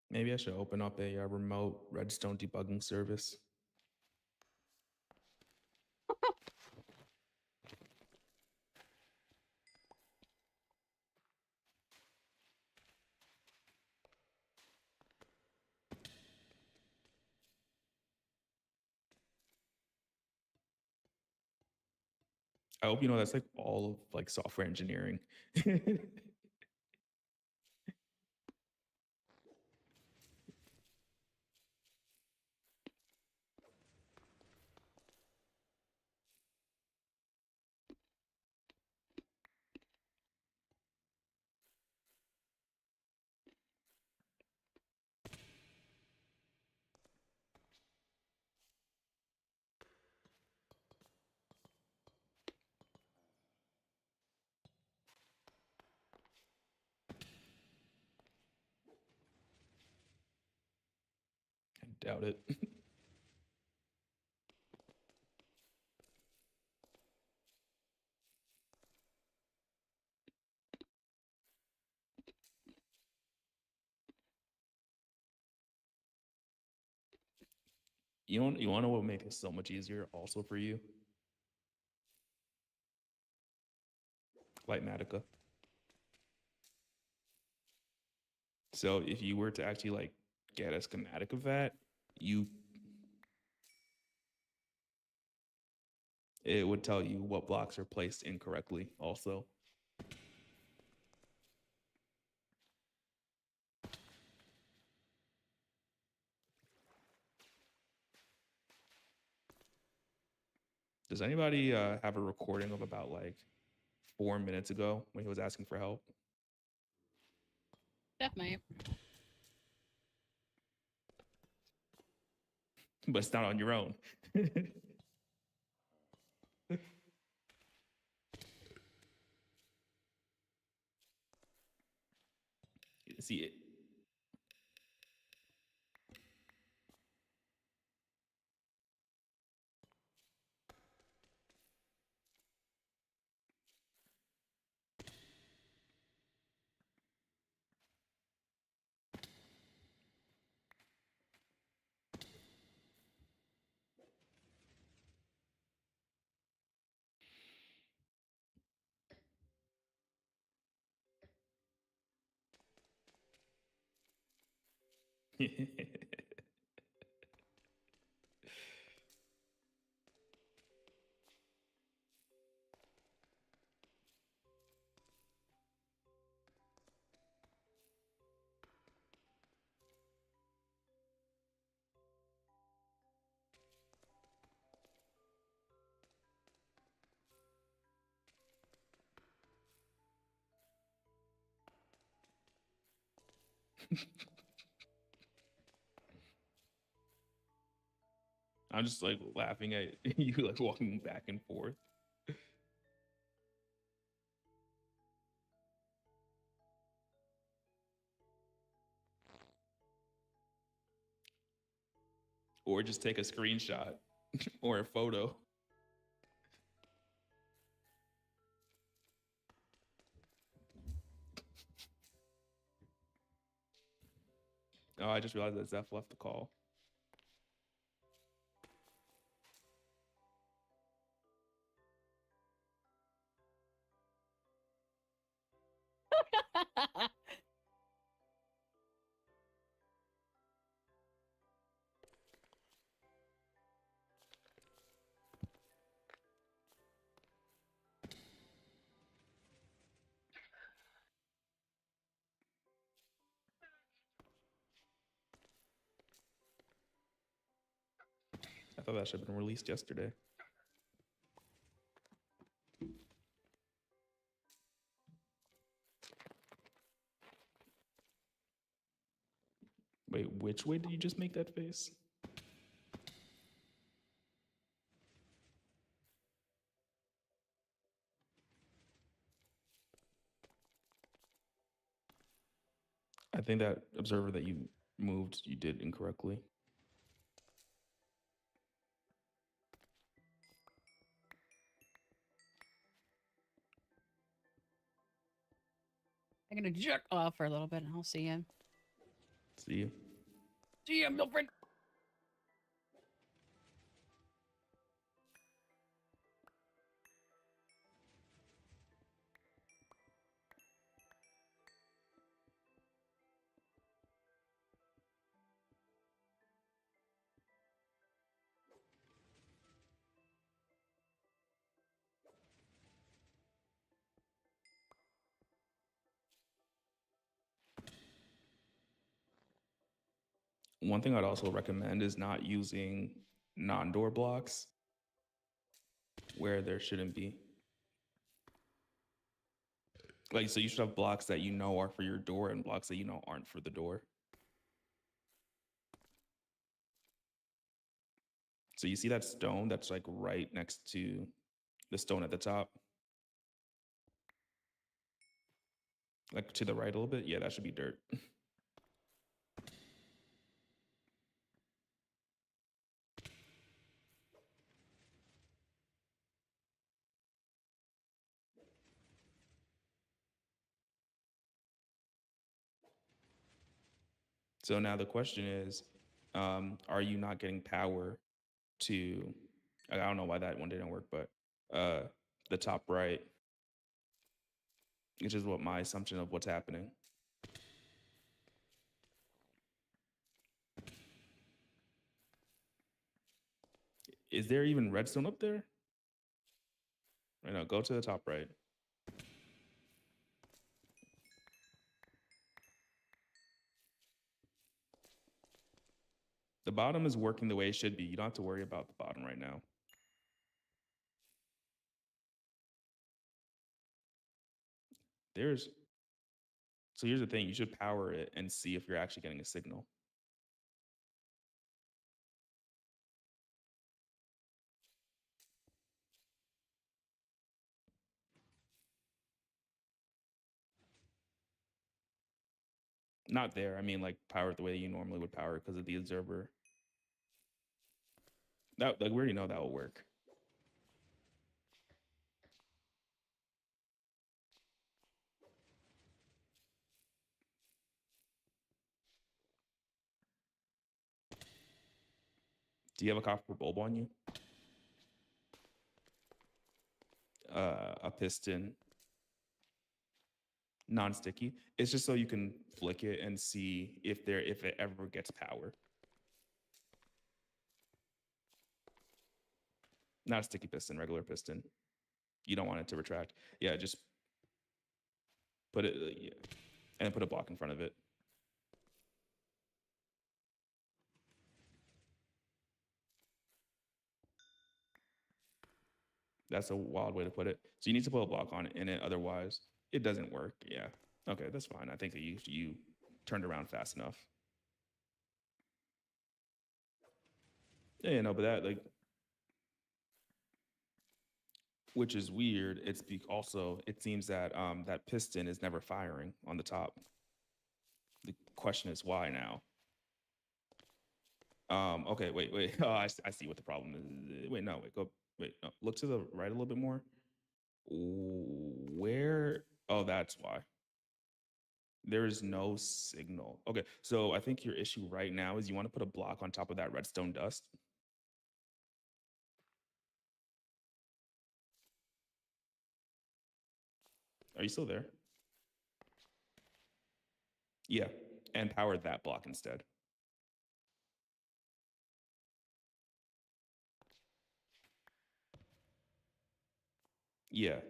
Maybe I should open up a remote redstone debugging service. I hope you know that's like all of like software engineering. Doubt it. You want to know what would make this so much easier also for you? Lightmatica. So if you were to actually like get a schematic of that, it would tell you what blocks are placed incorrectly also. Does anybody have a recording of about like 4 minutes ago when he was asking for help? Definitely. But it's not on your own. See it. I'm just like laughing at you like walking back and forth. Or just take a screenshot or a photo. Oh, I just realized that Zeph left the call. I thought that should have been released yesterday. Wait, which way did you just make that face? I think that observer that you moved, you did incorrectly. I'm gonna jerk off for a little bit and I'll see him. See you. See ya, Milfred. One thing I'd also recommend is not using non-door blocks where there shouldn't be. Like, so you should have blocks that you know are for your door and blocks that you know aren't for the door. So you see that stone that's like right next to the stone at the top? Like to the right a little bit? Yeah, that should be dirt. So now the question is, are you not getting power to, I don't know why that one didn't work, but the top right, which is what my assumption of what's happening. Is there even redstone up there? I know, go to the top right. The bottom is working the way it should be. You don't have to worry about the bottom right now. So here's the thing, you should power it and see if you're actually getting a signal. Not there, I mean like power it the way you normally would power it because of the observer. That, like, we already know that will work. Do you have a copper bulb on you? A piston, non-sticky. It's just so you can flick it and see if it ever gets power. Not a sticky piston, regular piston. You don't want it to retract. Yeah, just put it, yeah, and put a block in front of it. That's a wild way to put it. So you need to put a block on it in it, otherwise it doesn't work. Yeah. Okay, that's fine. I think that you turned around fast enough. Yeah, no, but that, like, which is weird. It's also, it seems that that piston is never firing on the top. The question is why now? Okay, wait. Oh, I see what the problem is. Wait, no, no, look to the right a little bit more. Where? Oh, that's why. There is no signal. Okay, so I think your issue right now is you want to put a block on top of that redstone dust. Are you still there? Yeah, and power that block instead. Yeah.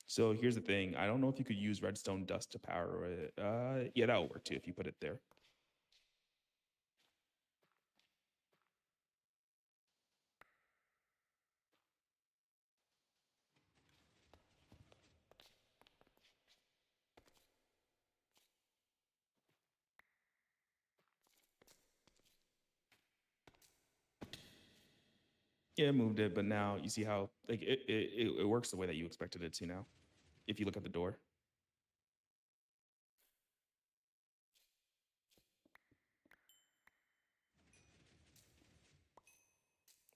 So here's the thing. I don't know if you could use redstone dust to power it. Yeah, that would work too if you put it there. Yeah, it moved it, but now you see how, like, it works the way that you expected it to now. If you look at the door.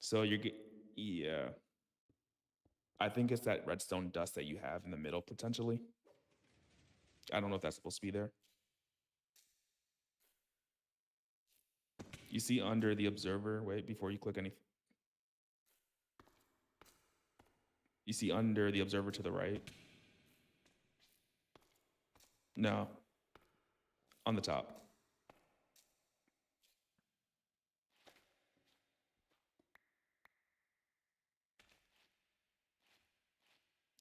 So yeah. I think it's that redstone dust that you have in the middle potentially. I don't know if that's supposed to be there. You see under the observer, wait, before you click anything. You see under the observer to the right? No. On the top.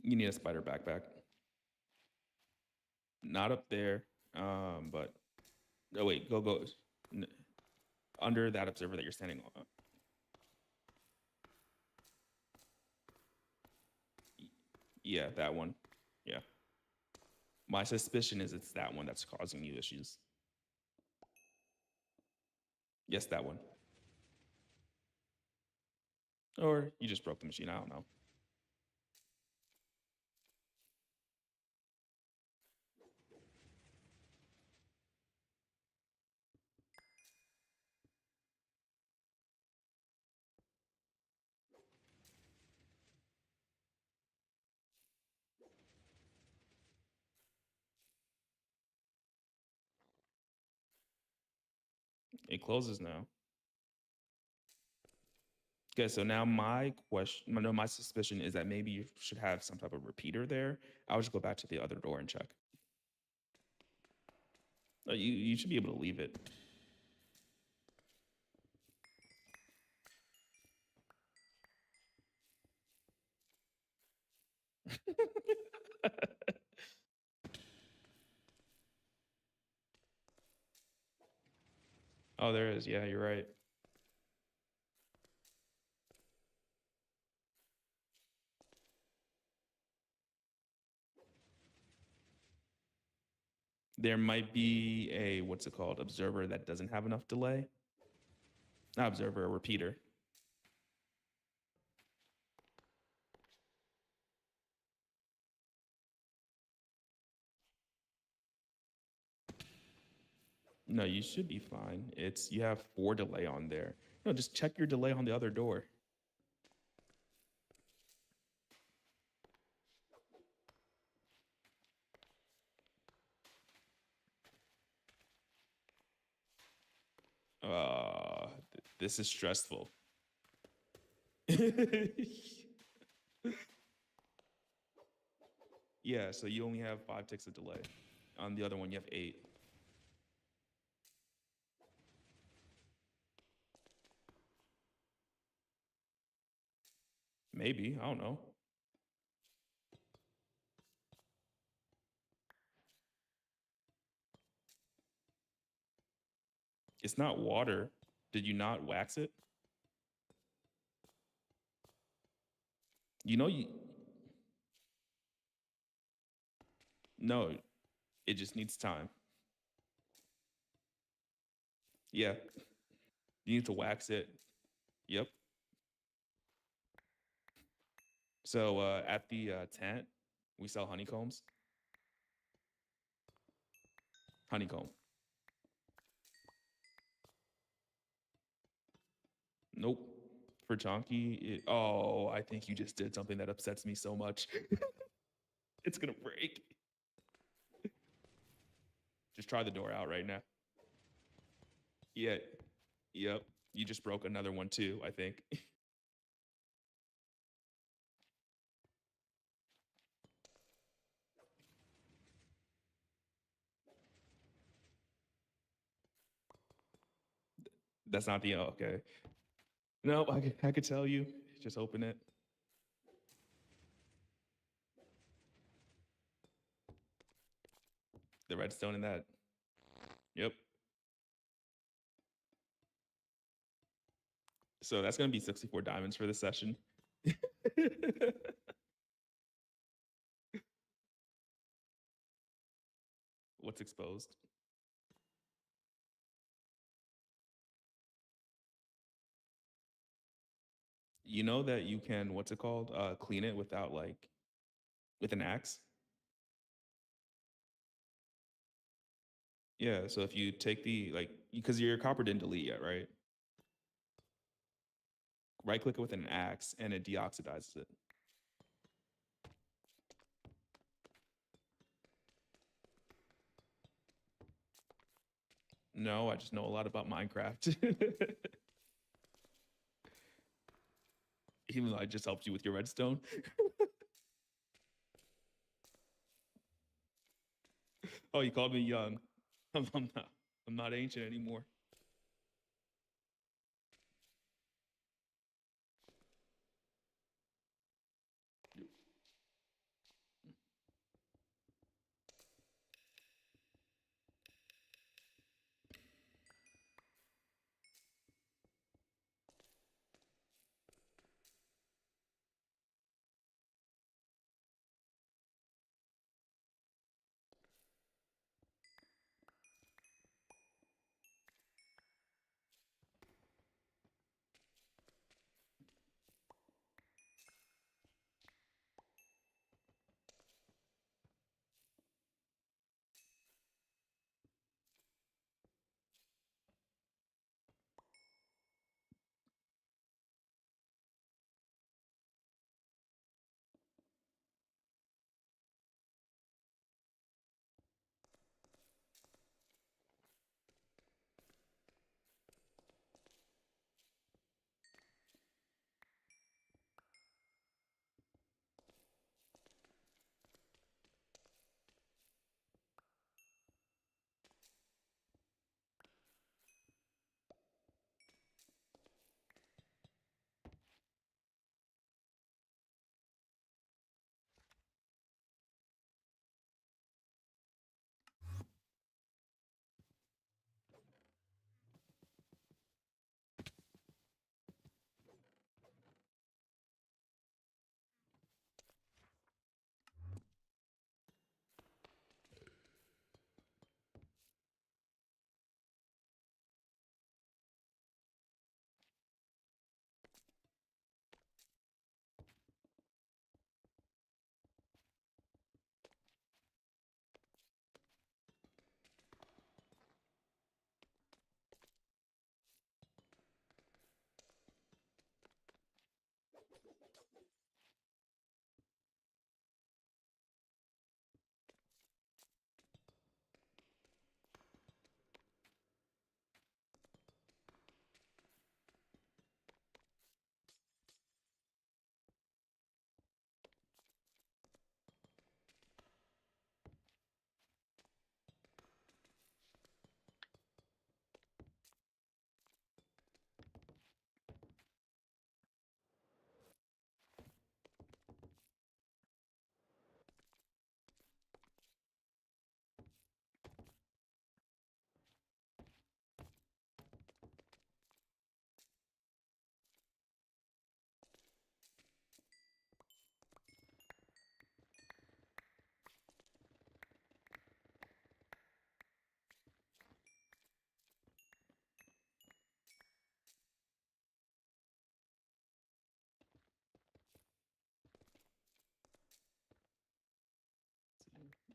You need a spider backpack. Not up there, but oh wait, go under that observer that you're standing on. Yeah, that one. Yeah. My suspicion is it's that one that's causing you issues. Yes, that one. Or you just broke the machine, I don't know. It closes now. Okay, so now my question, no, my suspicion is that maybe you should have some type of repeater there. I'll just go back to the other door and check. You should be able to leave it. Oh, there is. Yeah, you're right. There might be a, what's it called, observer that doesn't have enough delay. Not observer, a repeater. No, you should be fine. It's, you have 4 delay on there. No, just check your delay on the other door. This is stressful. Yeah, so you only have 5 ticks of delay. On the other one, you have 8. Maybe, I don't know. It's not water. Did you not wax it? You know you. No, it just needs time. Yeah, you need to wax it. Yep. So at the tent, we sell honeycombs. Honeycomb. Nope. For Chonky, oh, I think you just did something that upsets me so much. It's gonna break. Just try the door out right now. Yeah. Yep. You just broke another one too, I think. That's not the, okay. No, I could tell you. Just open it. The redstone in that. Yep. So that's going to be 64 diamonds for this session. What's exposed? You know that you can, what's it called? Clean it without like, with an axe? Yeah, so if you take the, like, because your copper didn't delete yet, right? Right click it with an axe and it deoxidizes it. No, I just know a lot about Minecraft. Even though I just helped you with your redstone. Oh, you called me young. I'm not ancient anymore.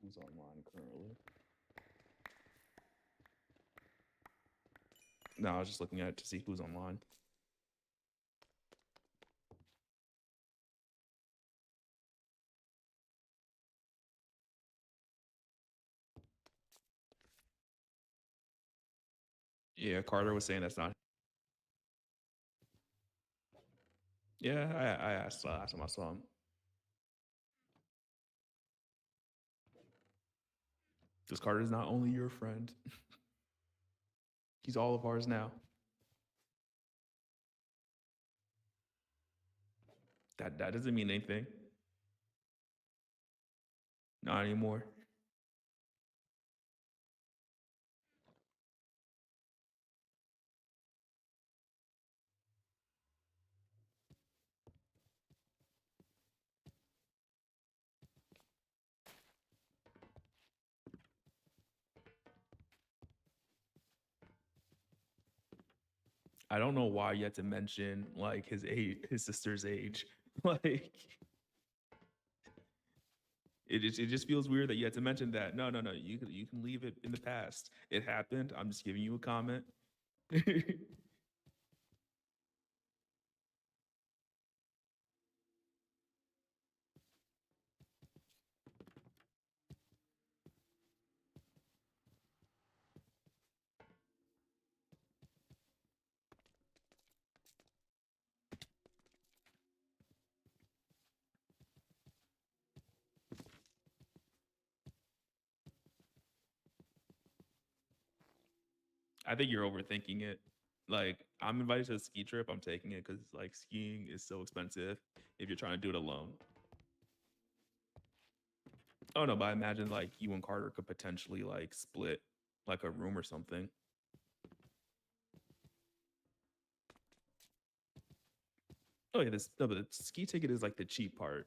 who's online currently. No, I was just looking at it to see who's online. Yeah, Carter was saying that's not. Yeah, I asked him. I saw him. Because Carter's not only your friend, he's all of ours now. That doesn't mean anything. Not anymore. I don't know why you had to mention like his age, his sister's age. Like it just feels weird that you had to mention that. No, you can leave it in the past. It happened. I'm just giving you a comment. I think you're overthinking it. Like I'm invited to a ski trip. I'm taking it because like skiing is so expensive if you're trying to do it alone. Oh no, but I imagine like you and Carter could potentially like split like a room or something. Oh yeah, this no, but the ski ticket is like the cheap part.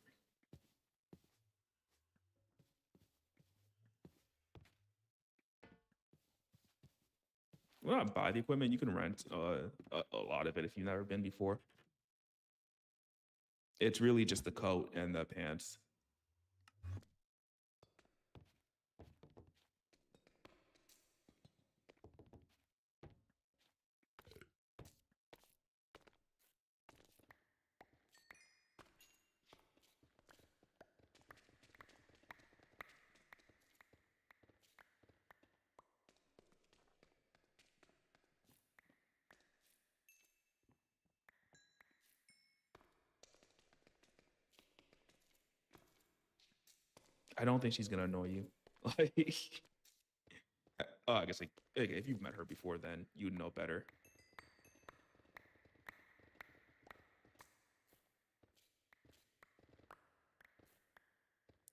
Well, not buy the equipment. You can rent a lot of it if you've never been before. It's really just the coat and the pants. I don't think she's gonna annoy you. Like, oh, I guess like if you've met her before, then you'd know better.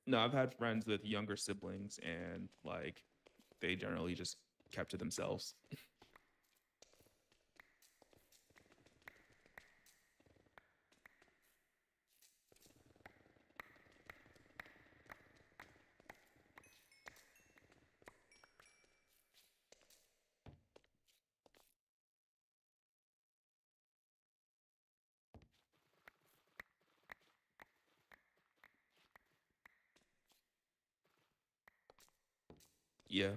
No, I've had friends with younger siblings, and like they generally just kept to themselves. Yeah.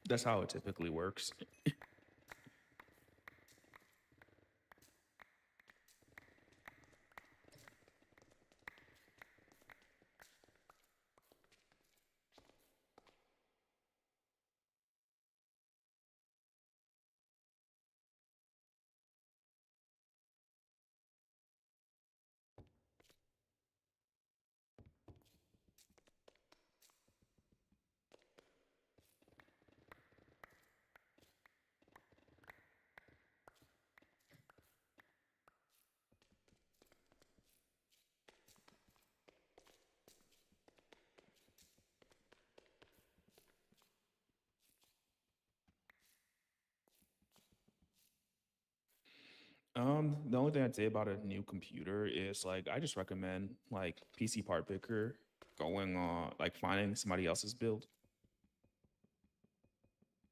That's how it typically works. The only thing I'd say about a new computer is like I just recommend like PC part picker, going on like finding somebody else's build,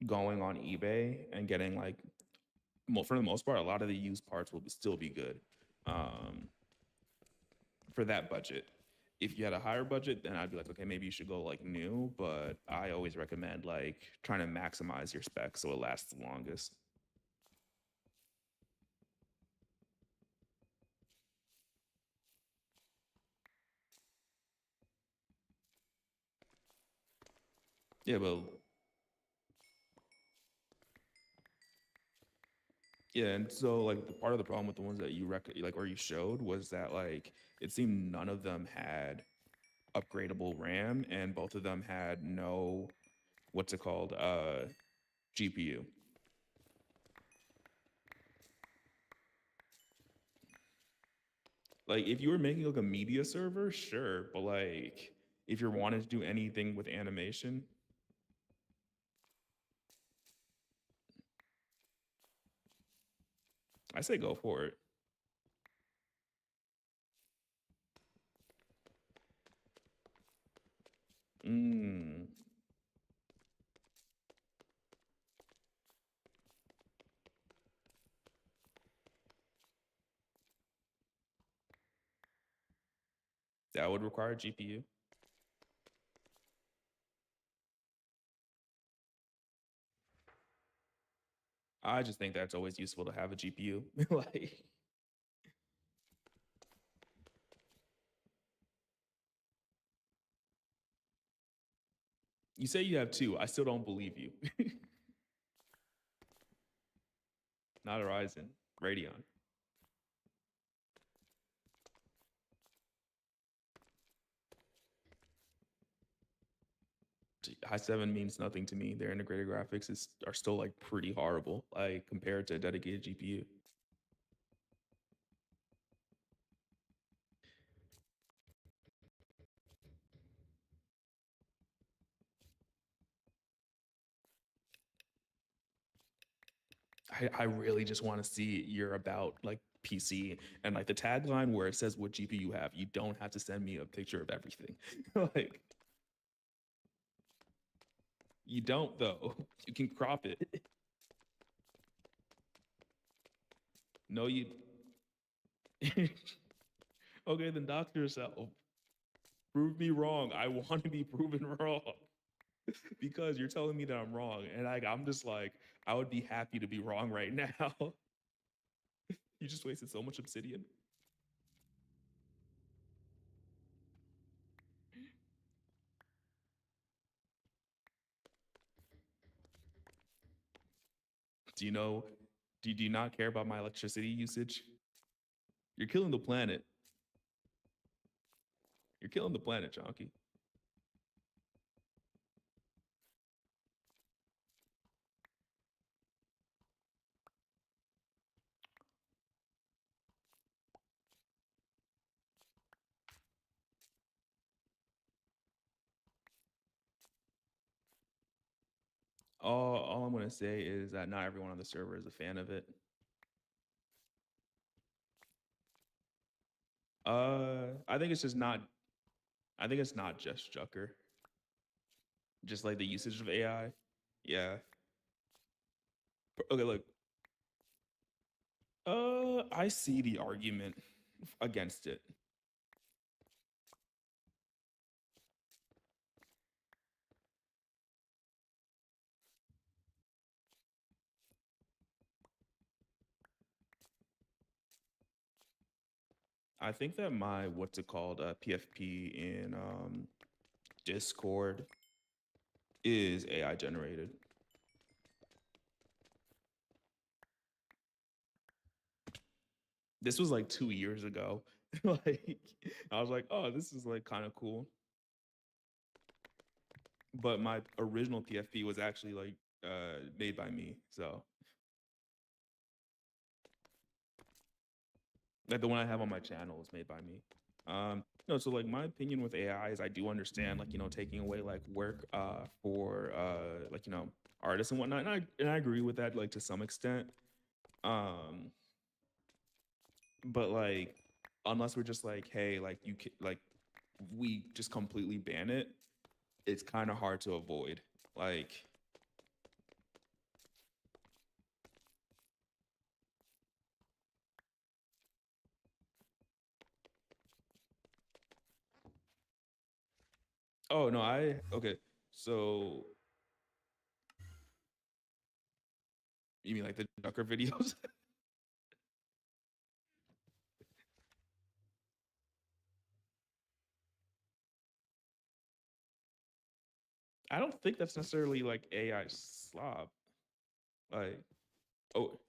going on eBay and getting like for the most part, a lot of the used parts will still be good for that budget. If you had a higher budget, then I'd be like, okay, maybe you should go like new. But I always recommend like trying to maximize your specs so it lasts the longest. Yeah, but yeah, and so like the part of the problem with the ones that you like or you showed was that like it seemed none of them had upgradable RAM and both of them had no what's it called GPU. Like if you were making like a media server, sure, but like if you're wanting to do anything with animation, I say go for it. Mm. That would require GPU. I just think that's always useful to have a GPU. Like you say you have two, I still don't believe you. Not a Ryzen, Radeon. i7 means nothing to me. Their integrated graphics are still like pretty horrible, like compared to a dedicated GPU. I really just want to see your about like PC and like the tagline where it says what GPU you have. You don't have to send me a picture of everything. Like you don't though. You can crop it. No, you. Okay, then dox yourself. Prove me wrong. I want to be proven wrong because you're telling me that I'm wrong, and I'm just like I would be happy to be wrong right now. You just wasted so much obsidian. Do you know? Do you not care about my electricity usage? You're killing the planet. You're killing the planet, Chonky. All I'm gonna say is that not everyone on the server is a fan of it. I think it's just not. I think it's not just Jucker. Just like the usage of AI. Yeah. Okay, look. I see the argument against it. I think that my what's it called PFP in Discord is AI generated. This was like 2 years ago. Like I was like, oh, this is like kind of cool. But my original PFP was actually like made by me. So like the one I have on my channel is made by me. No, so like my opinion with AI is I do understand like taking away like work for like artists and whatnot, and I agree with that like to some extent. Um, but like, unless we're just like, hey, like like we just completely ban it, it's kind of hard to avoid. Like, oh no, okay. So you mean like the Ducker videos? I don't think that's necessarily like AI slob. Like, oh,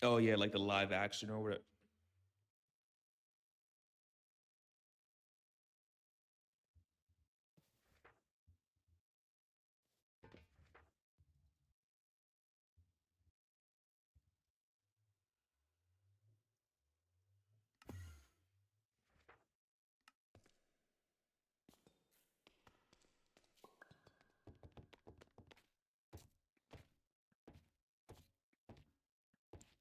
oh yeah, like the live action or whatever.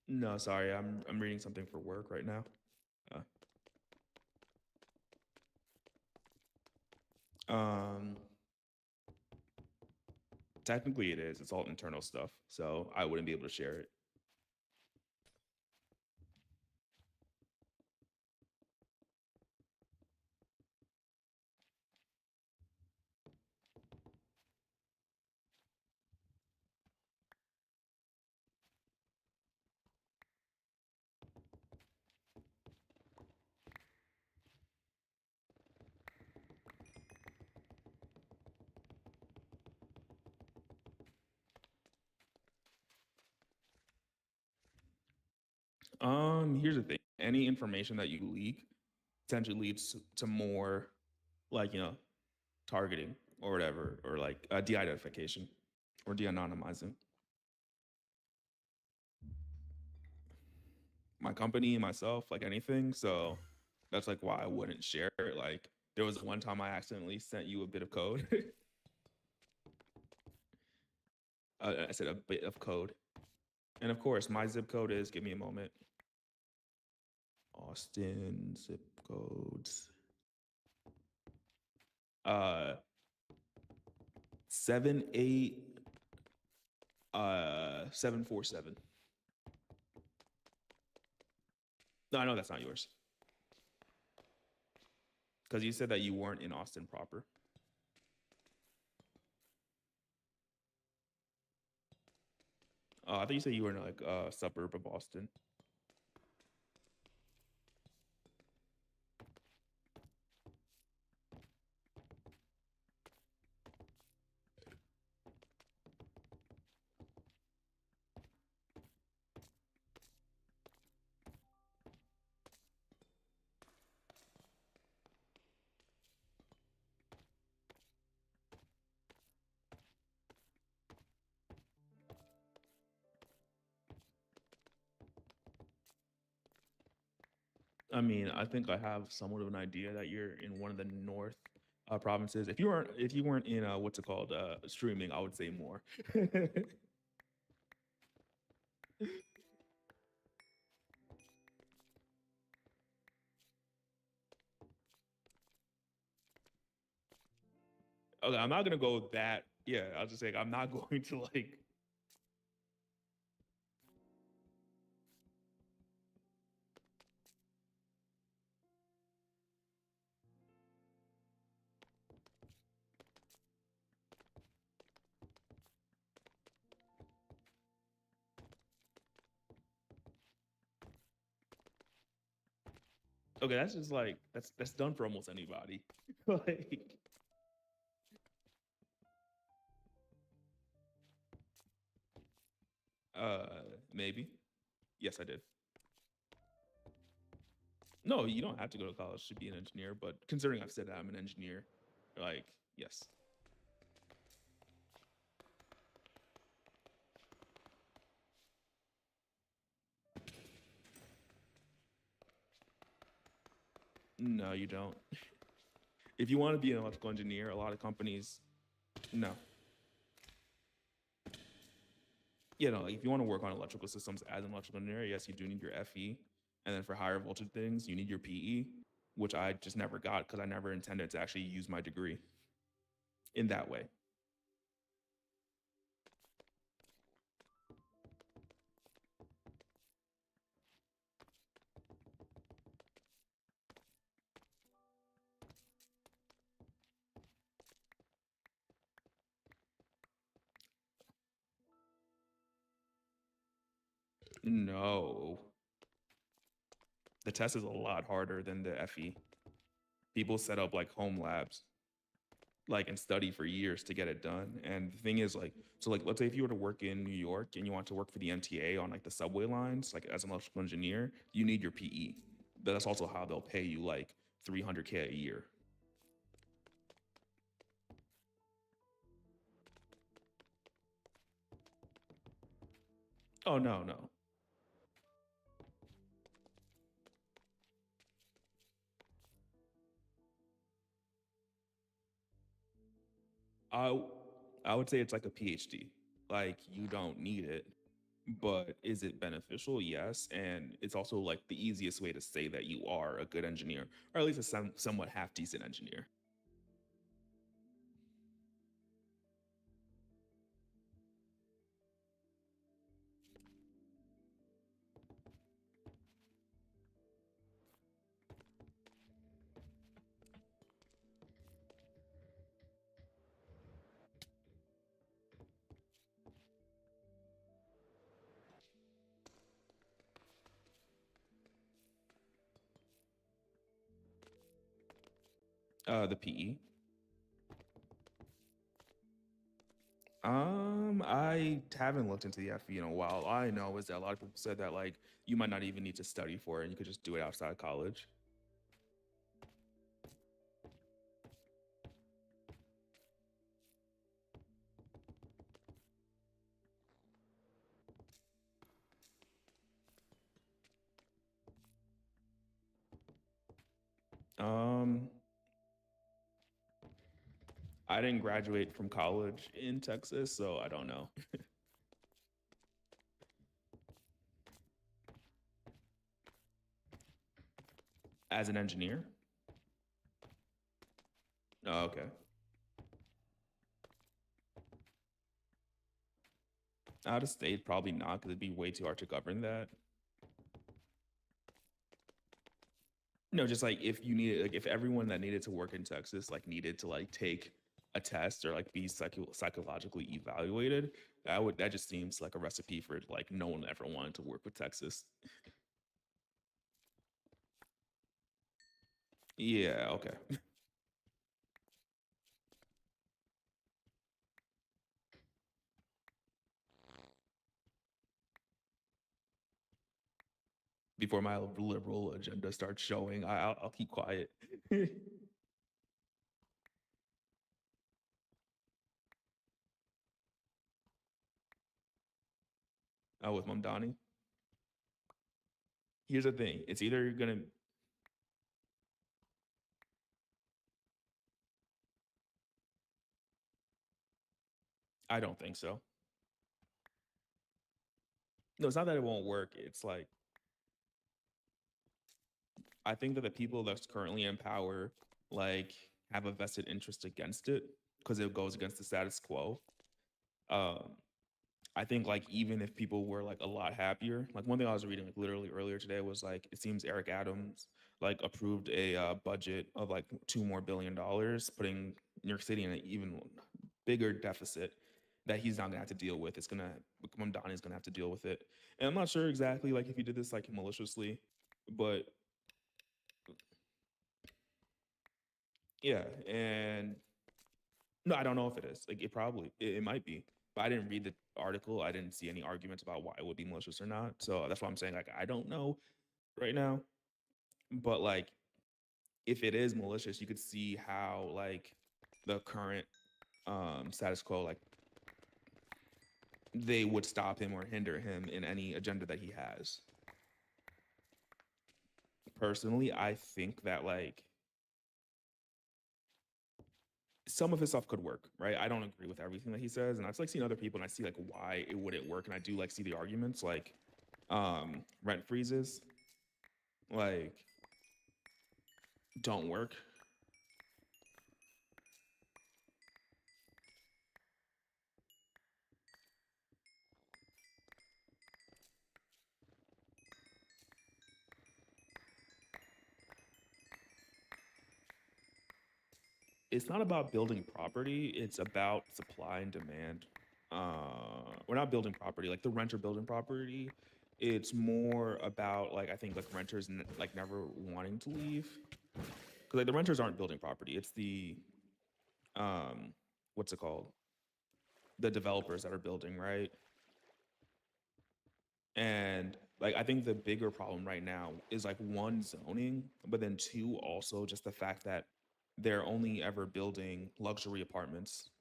No, sorry, I'm reading something for work right now. Um, technically it is. It's all internal stuff, so I wouldn't be able to share it. Here's the thing. Any information that you leak potentially leads to more, like, targeting or whatever, or like de-identification or de-anonymizing. My company, myself, like anything. So that's like why I wouldn't share it. Like, there was one time I accidentally sent you a bit of code. I said a bit of code. And of course, my zip code is, give me a moment. Austin zip codes. 747. No, I know that's not yours. Because you said that you weren't in Austin proper. I thought you said you were in like a suburb of Austin. I mean, I think I have somewhat of an idea that you're in one of the north provinces. If you weren't in what's it called, streaming, I would say more. Okay, I'm not gonna go that. Yeah, I was just saying I'm not going to like. Okay, that's just like that's done for almost anybody. Like, uh, maybe. Yes, I did. No, you don't have to go to college to be an engineer, but considering I've said that I'm an engineer, like, yes. No, you don't. If you want to be an electrical engineer, a lot of companies, no. You know, like if you want to work on electrical systems as an electrical engineer, yes, you do need your FE. And then for higher voltage things, you need your PE, which I just never got because I never intended to actually use my degree in that way. No. The test is a lot harder than the FE. People set up like home labs, like and study for years to get it done. And the thing is, like, so like let's say if you were to work in New York and you want to work for the MTA on like the subway lines, like as an electrical engineer, you need your PE. But that's also how they'll pay you like $300K a year. Oh no, no. I I would say it's like a PhD. Like you don't need it, but is it beneficial? Yes, and it's also like the easiest way to say that you are a good engineer, or at least a somewhat half decent engineer. The PE. I haven't looked into the FE in a while. All I know is that a lot of people said that like you might not even need to study for it and you could just do it outside of college. Um, I didn't graduate from college in Texas, so I don't know. As an engineer? Oh, okay. Out of state, probably not, because it'd be way too hard to govern that. No, just like if you needed, like if everyone that needed to work in Texas like needed to like take a test or like be psychologically evaluated, that just seems like a recipe for like no one ever wanted to work with Texas. Yeah, okay. Before my liberal agenda starts showing, I'll keep quiet. With Mamdani. Here's the thing: it's either you're gonna. I don't think so. No, it's not that it won't work. It's like I think that the people that's currently in power like have a vested interest against it because it goes against the status quo. Um, I think like even if people were like a lot happier, like one thing I was reading like literally earlier today was like it seems Eric Adams like approved a budget of like $2 more billion, putting New York City in an even bigger deficit that he's not gonna have to deal with. It's gonna Donnie's gonna have to deal with it, and I'm not sure exactly like if he did this like maliciously, but yeah, and no, I don't know if it is. Like it might be. But I didn't read the article. I didn't see any arguments about why it would be malicious or not. So that's why I'm saying like I don't know right now. But like if it is malicious, you could see how like the current status quo like they would stop him or hinder him in any agenda that he has. Personally, I think that like some of his stuff could work, right? I don't agree with everything that he says, and I've like seen other people and I see like why it wouldn't work, and I do like see the arguments, like rent freezes like don't work. It's not about building property, it's about supply and demand. We're not building property, like the renter building property. It's more about like I think like renters like never wanting to leave. Because like the renters aren't building property. It's the what's it called? The developers that are building, right? And like I think the bigger problem right now is like one, zoning, but then two, also just the fact that they're only ever building luxury apartments.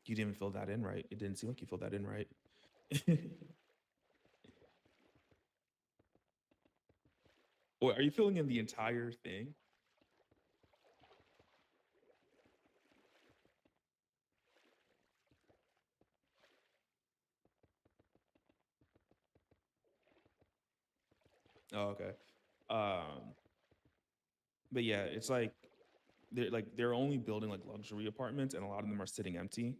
You didn't fill that in right. It didn't seem like you filled that in right. Or are you filling in the entire thing? Oh, okay. Um, but yeah, it's like they're only building like luxury apartments, and a lot of them are sitting empty.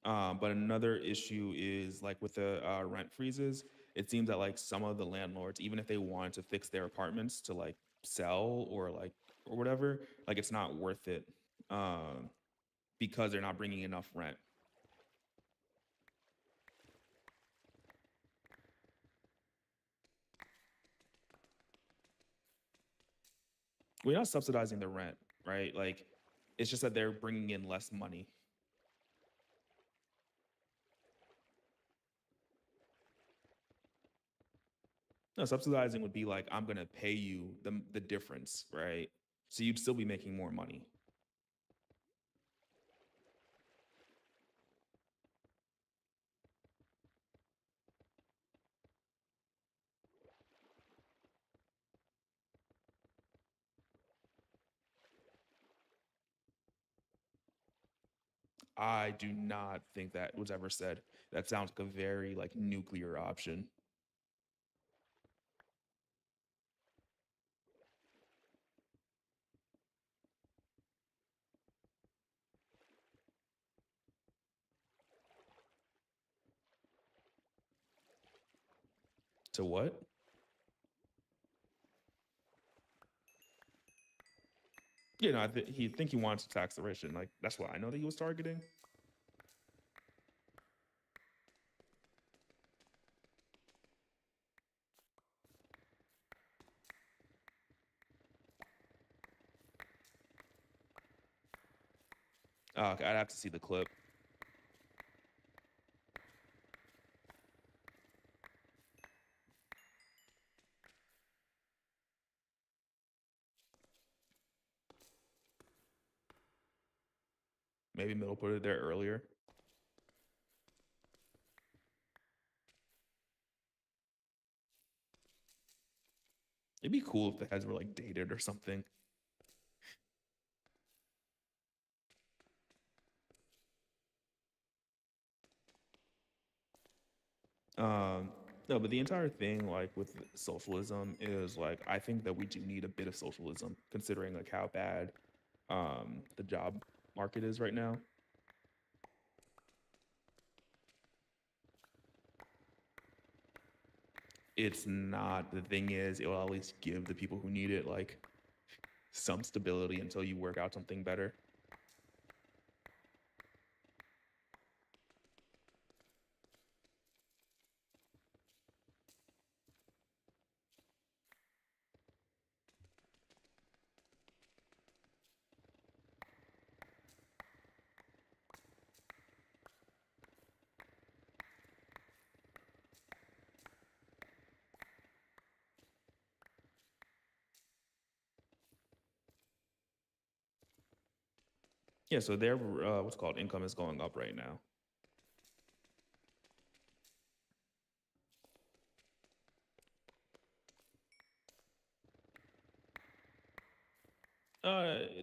But another issue is like with the rent freezes. It seems that like some of the landlords, even if they wanted to fix their apartments to like sell or like or whatever, like it's not worth it um, because they're not bringing enough rent. We're not subsidizing the rent, right? Like it's just that they're bringing in less money. No, subsidizing would be like I'm gonna pay you the difference, right? So you'd still be making more money. I do not think that was ever said. That sounds like a very like nuclear option. To what? You know, he think he wants to tax the rich, and like that's what I know that he was targeting. Okay, I'd have to see the clip. Maybe Middle put it there earlier. It'd be cool if the heads were like dated or something. Um, no, but the entire thing, like with socialism, is like I think that we do need a bit of socialism, considering like how bad the job market is right now. It's not. The thing is, it will at least give the people who need it like some stability until you work out something better. Yeah, so their what's called income is going up right now.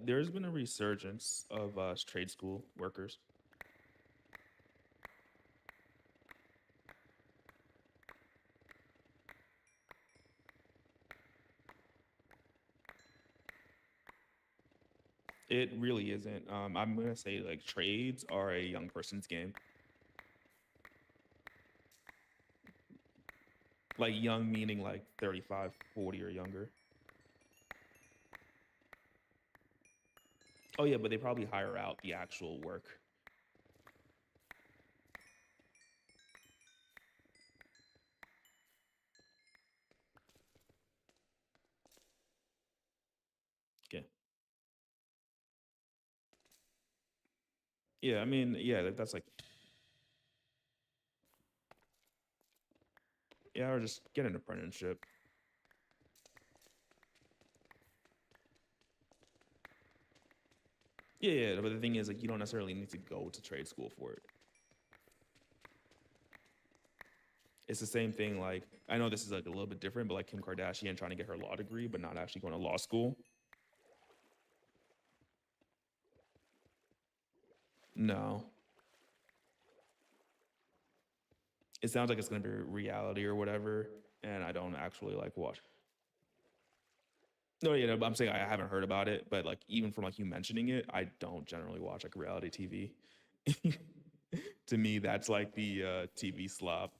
There's been a resurgence of trade school workers. It really isn't. I'm gonna say like trades are a young person's game. Like young meaning like 35, 40 or younger. Oh yeah, but they probably hire out the actual work. Okay. Yeah, I mean, yeah, that's like, yeah, or just get an apprenticeship. Yeah, yeah, but the thing is, like, you don't necessarily need to go to trade school for it. It's the same thing. Like, I know this is like a little bit different, but like Kim Kardashian trying to get her law degree, but not actually going to law school. No, it sounds like it's going to be reality or whatever, and I don't actually like watch. No, you know, but I'm saying I haven't heard about it, but like even from like you mentioning it, I don't generally watch like reality TV. To me, that's like the TV slop.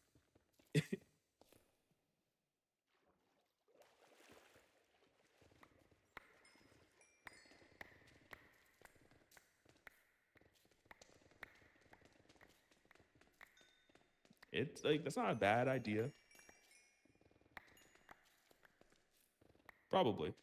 It's like that's not a bad idea. Probably.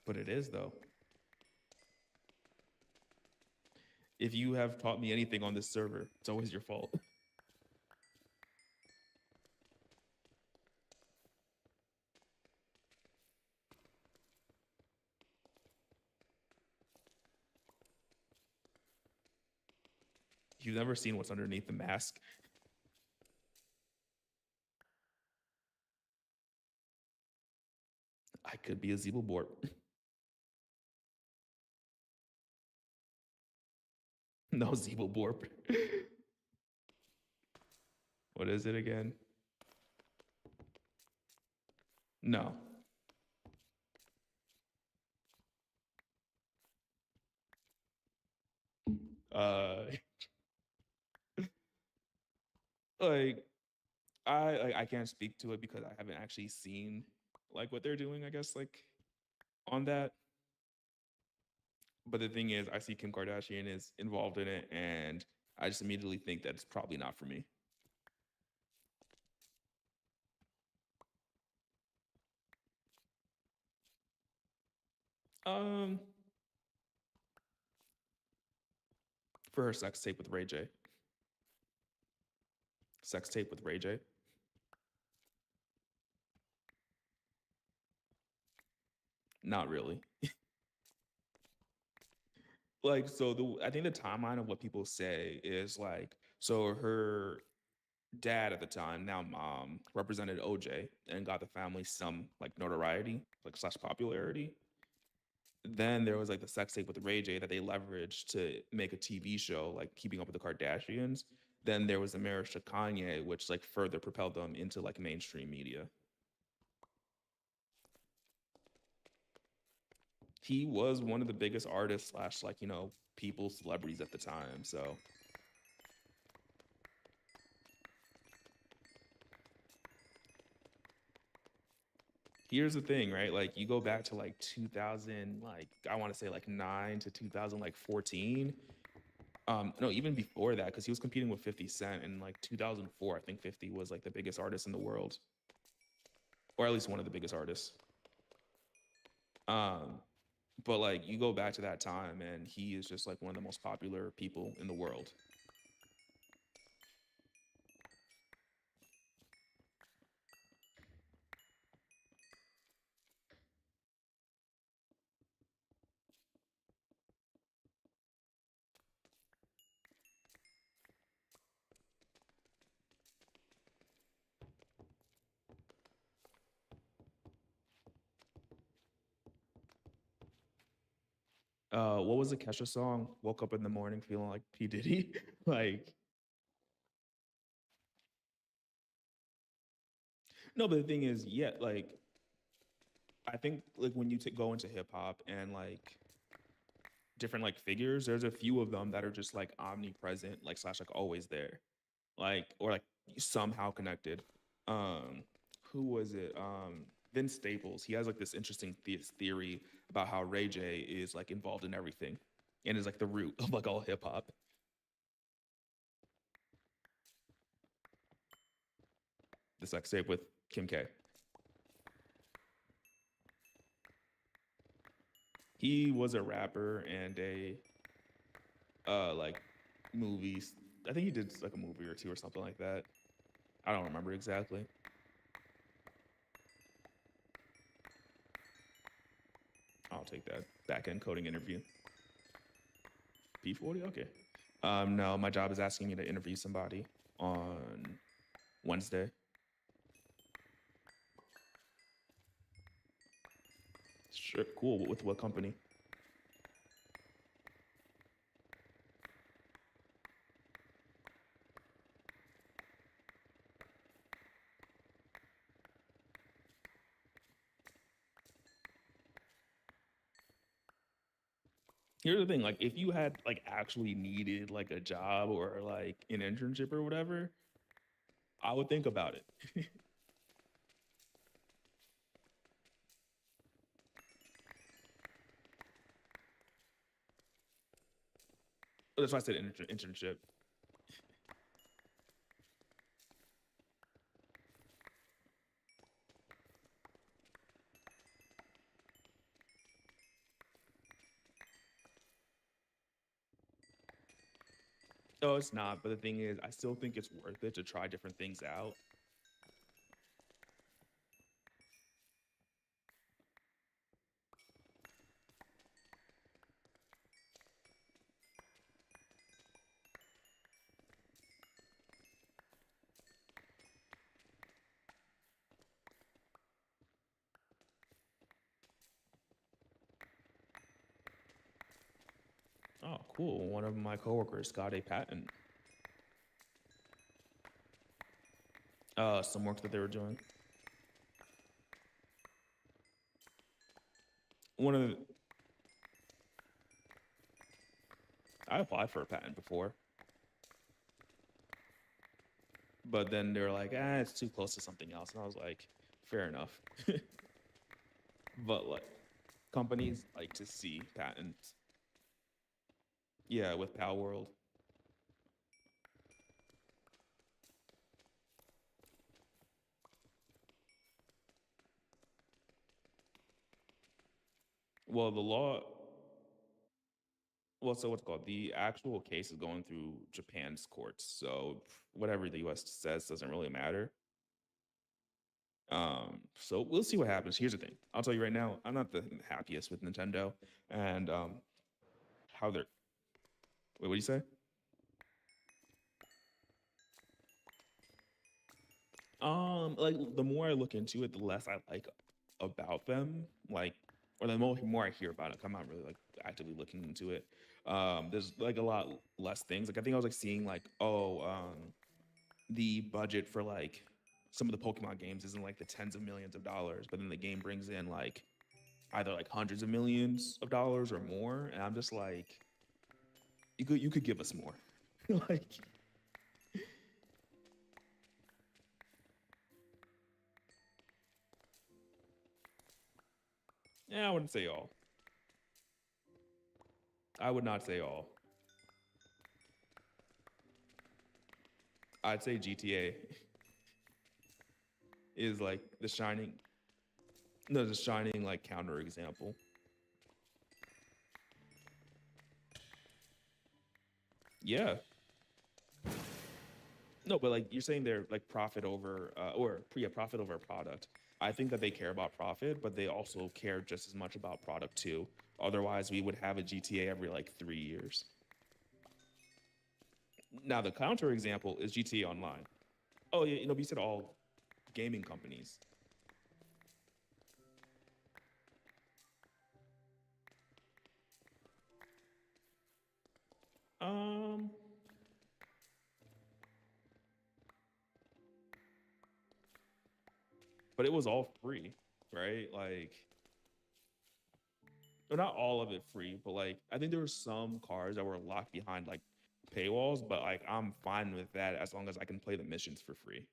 But it is though. If you have taught me anything on this server, it's always your fault. You've never seen what's underneath the mask. I could be a Zeeblebort. No Zeeblebort. What is it again? No. Uh like I can't speak to it because I haven't actually seen like what they're doing, I guess, like on that. But the thing is, I see Kim Kardashian is involved in it, and I just immediately think that it's probably not for me. Um, for her sex tape with Ray J. Sex tape with Ray J. Not really. Like, so I think the timeline of what people say is like, so her dad at the time, now mom, represented OJ and got the family some like notoriety, like slash popularity. Then there was like the sex tape with Ray J that they leveraged to make a TV show, like Keeping Up with the Kardashians. Then there was the marriage to Kanye, which like further propelled them into like mainstream media. He was one of the biggest artists slash like, you know, people, celebrities at the time. So here's the thing, right? Like you go back to like 2000, like I want to say like 9 to 2000, like 14. No, even before that, because he was competing with 50 Cent in like 2004. I think 50 was like the biggest artist in the world, or at least one of the biggest artists. Um, but like you go back to that time, and he is just like one of the most popular people in the world. What was the Kesha song? Woke up in the morning feeling like P Diddy. Like, no, but the thing is, yeah, like I think like when you go into hip hop and like different like figures, there's a few of them that are just like omnipresent, like slash like always there, like or like somehow connected. Who was it? Vince Staples. He has like this interesting theory about how Ray J is like involved in everything, and is like the root of like all hip hop. The sex tape with Kim K. He was a rapper and a like movies. I think he did like a movie or two or something like that. I don't remember exactly. I'll take that back end coding interview. P40? Okay. No, my job is asking me to interview somebody on Wednesday. Sure, cool. With what company? Here's the thing, like if you had like actually needed like a job or like an internship or whatever, I would think about it. That's why I said internship. No, it's not. But the thing is, I still think it's worth it to try different things out. Oh, cool. One of my coworkers got a patent. Some work that they were doing. One of the, I applied for a patent before, but then they were like, it's too close to something else. And I was like, fair enough. But like, companies like to see patents. Yeah, with Pal World. Well, the law, well, so what's it called? The actual case is going through Japan's courts. So whatever the US says doesn't really matter. So we'll see what happens. Here's the thing. I'll tell you right now, I'm not the happiest with Nintendo and how they're, wait, what do you say? Like the more I look into it, the less I like about them. Like, or the more I hear about it, I'm not really like actively looking into it. There's like a lot less things. Like I think I was like seeing like, the budget for like some of the Pokemon games isn't like the tens of millions of dollars, but then the game brings in like either like hundreds of millions of dollars or more, and I'm just like, you could give us more, like. Yeah, I wouldn't say all. I would not say all. I'd say GTA is like the shining, no, the shining like counter example. Yeah. No, but like you're saying they're like profit over, or yeah, profit over product. I think that they care about profit, but they also care just as much about product too. Otherwise, we would have a GTA every like 3 years. Now, the counter example is GTA Online. Oh yeah, you said all gaming companies. but it was all free, right? Like, well, not all of it free, but like I think there were some cars that were locked behind like paywalls, but like I'm fine with that as long as I can play the missions for free.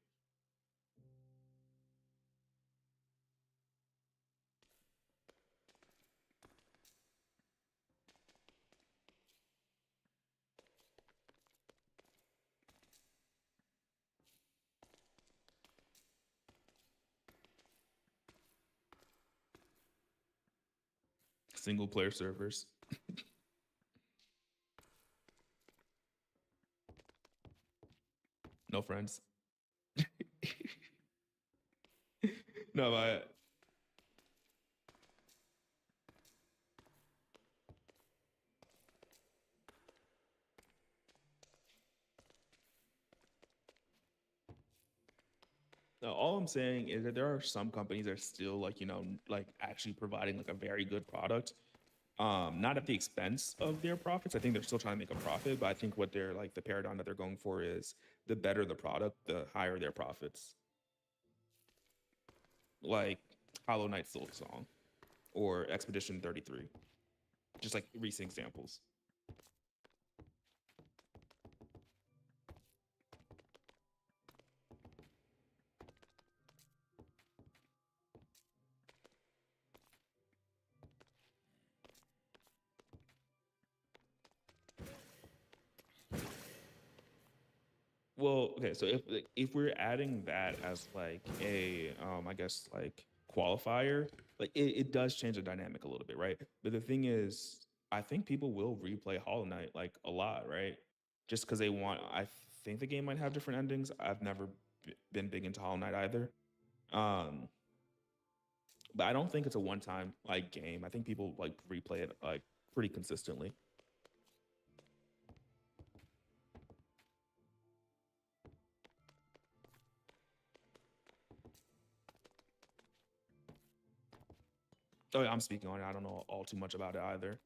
Single player servers. No friends. No, but no, all I'm saying is that there are some companies that are still like, you know, like actually providing like a very good product. Not at the expense of their profits. I think they're still trying to make a profit, but I think what they're like the paradigm that they're going for is the better the product, the higher their profits. Like Hollow Knight Silk Song or Expedition 33. Just like recent examples. Well, okay, so if we're adding that as like a I guess like qualifier, like it does change the dynamic a little bit, right? But the thing is, I think people will replay Hollow Knight like a lot, right? Just because they want. I think the game might have different endings. I've never been big into Hollow Knight either, um, but I don't think it's a one-time like game. I think people like replay it like pretty consistently. Oh, yeah, I'm speaking on it. I don't know all too much about it either.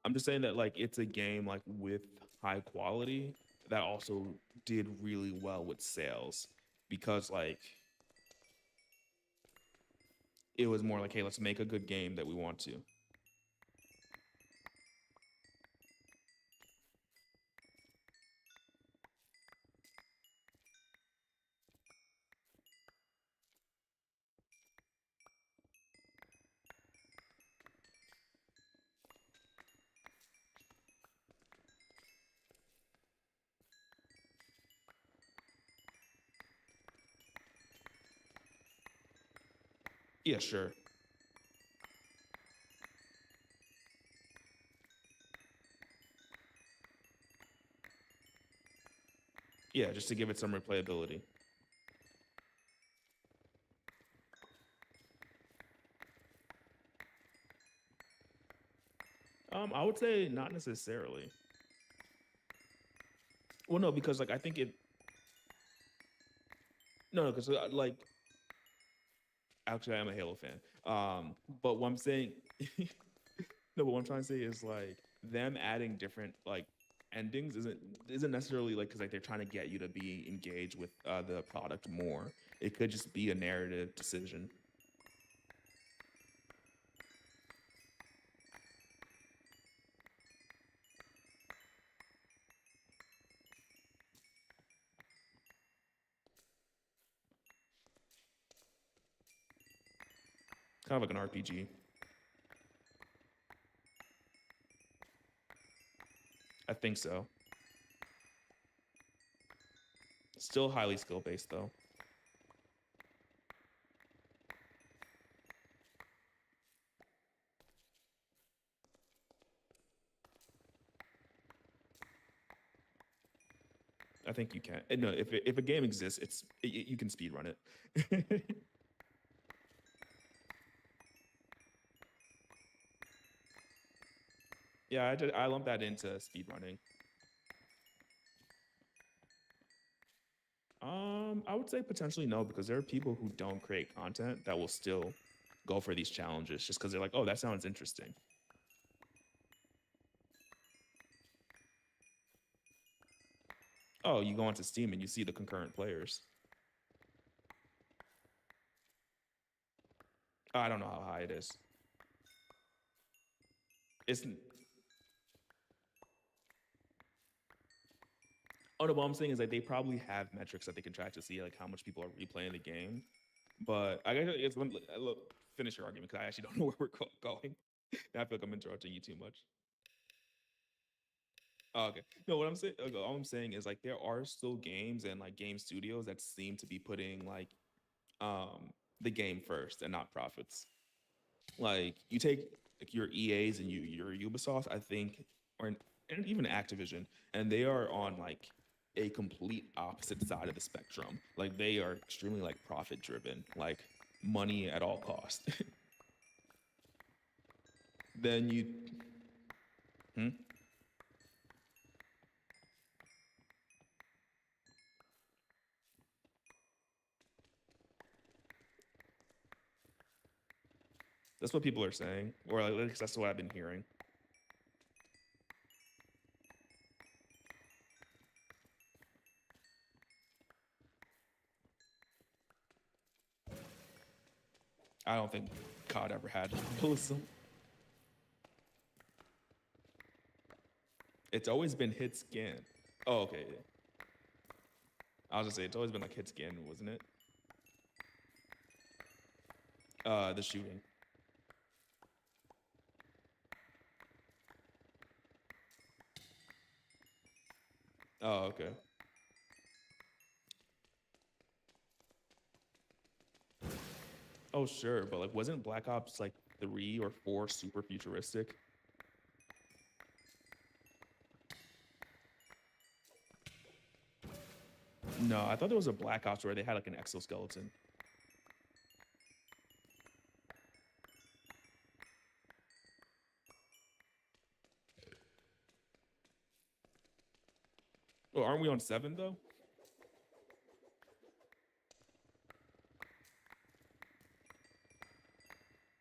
I'm just saying that like it's a game like with high quality that also did really well with sales because like it was more like, hey, let's make a good game that we want to. Yeah, sure. Yeah, just to give it some replayability. I would say not necessarily. Well, no, because like I think it. No, because like actually I am a Halo fan. But what I'm saying, no, but what I'm trying to say is like them adding different like endings isn't necessarily like because like they're trying to get you to be engaged with the product more. It could just be a narrative decision. Kind of like an RPG. I think so. Still highly skill based though. I think you can. No, if a game exists, you can speed run it. Yeah, I lump that into speed running. I would say potentially no, because there are people who don't create content that will still go for these challenges just because they're like, oh, that sounds interesting. Oh, you go onto Steam and you see the concurrent players. I don't know how high it is. It's. Oh no, what I'm saying is like they probably have metrics that they can track to see like how much people are replaying the game. But I guess it's look, finish your argument because I actually don't know where we're going. I feel like I'm interrupting you too much. Oh, okay. No, what I'm saying, all I'm saying is like there are still games and like game studios that seem to be putting like the game first and not profits. Like you take like your EAs and your Ubisoft, I think, and even Activision, and they are on like a complete opposite side of the spectrum. Like they are extremely like profit driven, like money at all costs. Then you, hmm? That's what people are saying, or at least that's what I've been hearing. I don't think COD ever had realism. It's always been hit scan. Oh, okay. Yeah. I was gonna say it's always been like hit scan, wasn't it? The shooting. Oh, okay. Oh, sure, but like, wasn't Black Ops like 3 or 4 super futuristic? No, I thought there was a Black Ops where they had like an exoskeleton. Oh, aren't we on 7 though?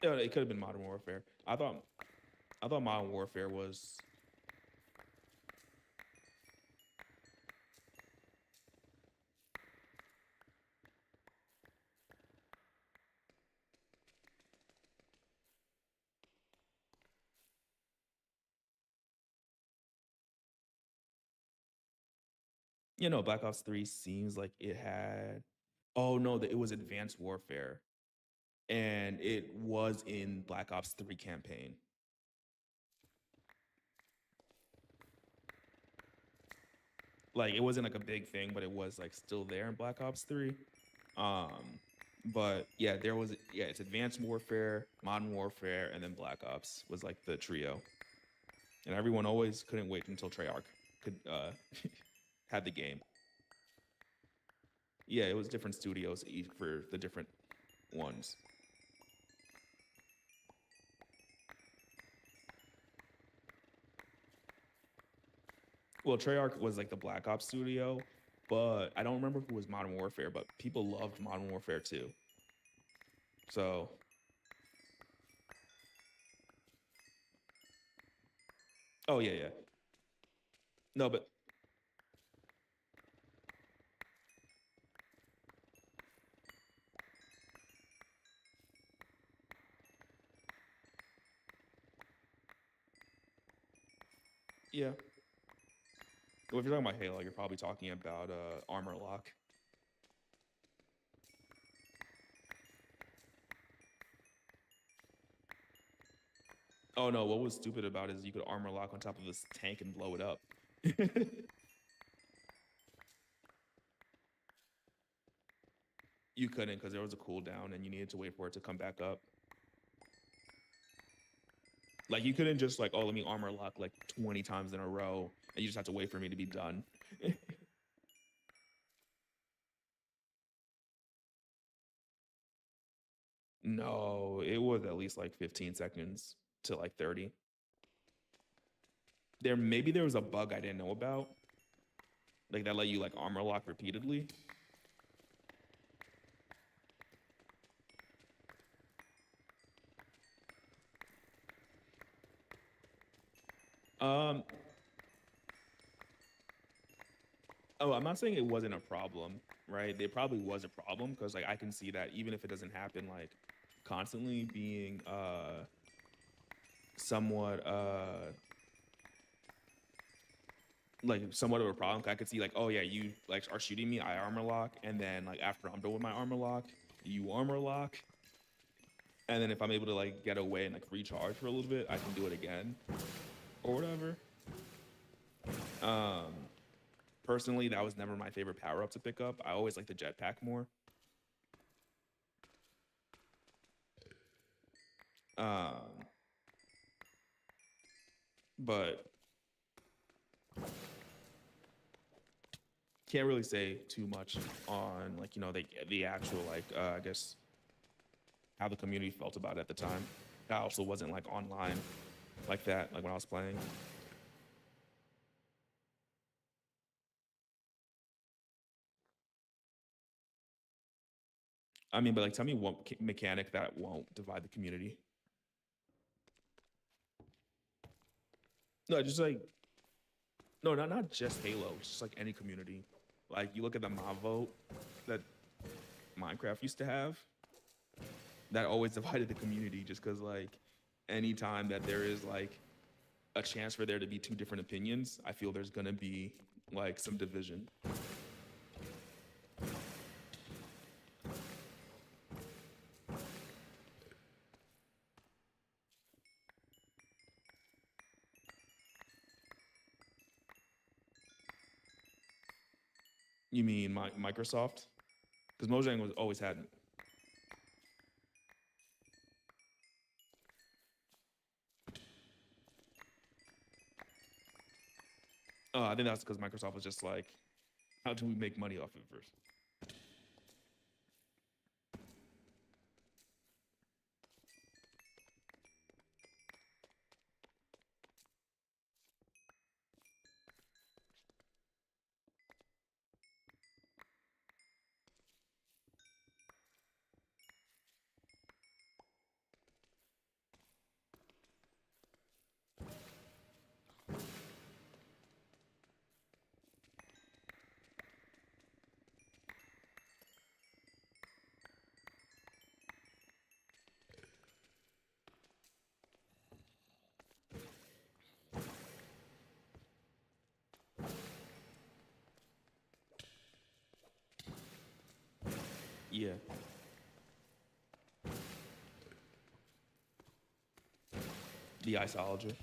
Yeah, it could have been Modern Warfare. I thought Modern Warfare was. You know, Black Ops 3 seems like it had. Oh no, it was Advanced Warfare, and it was in Black Ops 3 campaign. Like it wasn't like a big thing, but it was like still there in Black Ops 3. But yeah, it's Advanced Warfare, Modern Warfare, and then Black Ops was like the trio. And everyone always couldn't wait until Treyarch could have the game. Yeah, it was different studios for the different ones. Well, Treyarch was like the Black Ops studio, but I don't remember who was Modern Warfare, but people loved Modern Warfare too. So, oh yeah, yeah. No, but yeah. Well, if you're talking about Halo, you're probably talking about Armor Lock. Oh no, what was stupid about it is you could armor lock on top of this tank and blow it up. You couldn't because there was a cooldown and you needed to wait for it to come back up. Like you couldn't just like, oh, let me armor lock like 20 times in a row and you just have to wait for me to be done. No, it was at least like 15 seconds to like 30. Maybe there was a bug I didn't know about. Like that let you like armor lock repeatedly. Um, oh, I'm not saying it wasn't a problem, right? There probably was a problem because like I can see that even if it doesn't happen like constantly being somewhat like somewhat of a problem. I could see like, oh yeah, you like are shooting me, I armor lock, and then like after I'm done with my armor lock, you armor lock, and then if I'm able to like get away and like recharge for a little bit, I can do it again or whatever. Personally, that was never my favorite power up to pick up. I always like the jetpack more. But can't really say too much on like, you know, the actual like I guess how the community felt about it at the time. I also wasn't like online like that, like when I was playing. I mean, but like, tell me one mechanic that won't divide the community. No, just like, no, not just Halo, it's just like any community. Like you look at the mob vote that Minecraft used to have, that always divided the community just because like anytime that there is like a chance for there to be two different opinions, I feel there's gonna be like some division. You mean Microsoft? Because Mojang was always had. Oh, I think that's because Microsoft was just like, how do we make money off of it first? Yeah. The isology.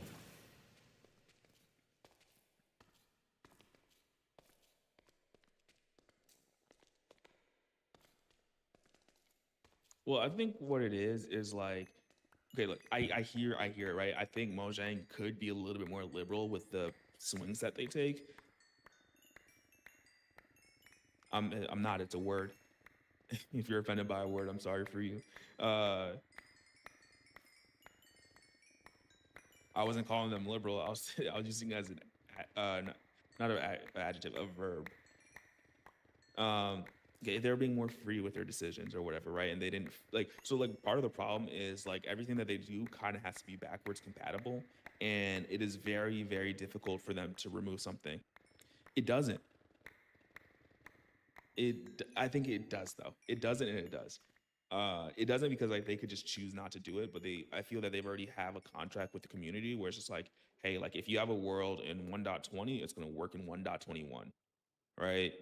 Well, I think what it is like, okay, look, I hear it, right? I think Mojang could be a little bit more liberal with the swings that they take. I'm not, it's a word. If you're offended by a word, I'm sorry for you. I wasn't calling them liberal. I was I was using it as an not an adjective, a verb. Okay, they're being more free with their decisions or whatever, right? And they didn't like, so like part of the problem is like everything that they do kind of has to be backwards compatible, and it is very, very difficult for them to remove something. It doesn't. I think it does though. It doesn't and it does. It doesn't because like they could just choose not to do it, but I feel that they've already have a contract with the community where it's just like, hey, like if you have a world in 1.20, it's gonna work in 1.21, right?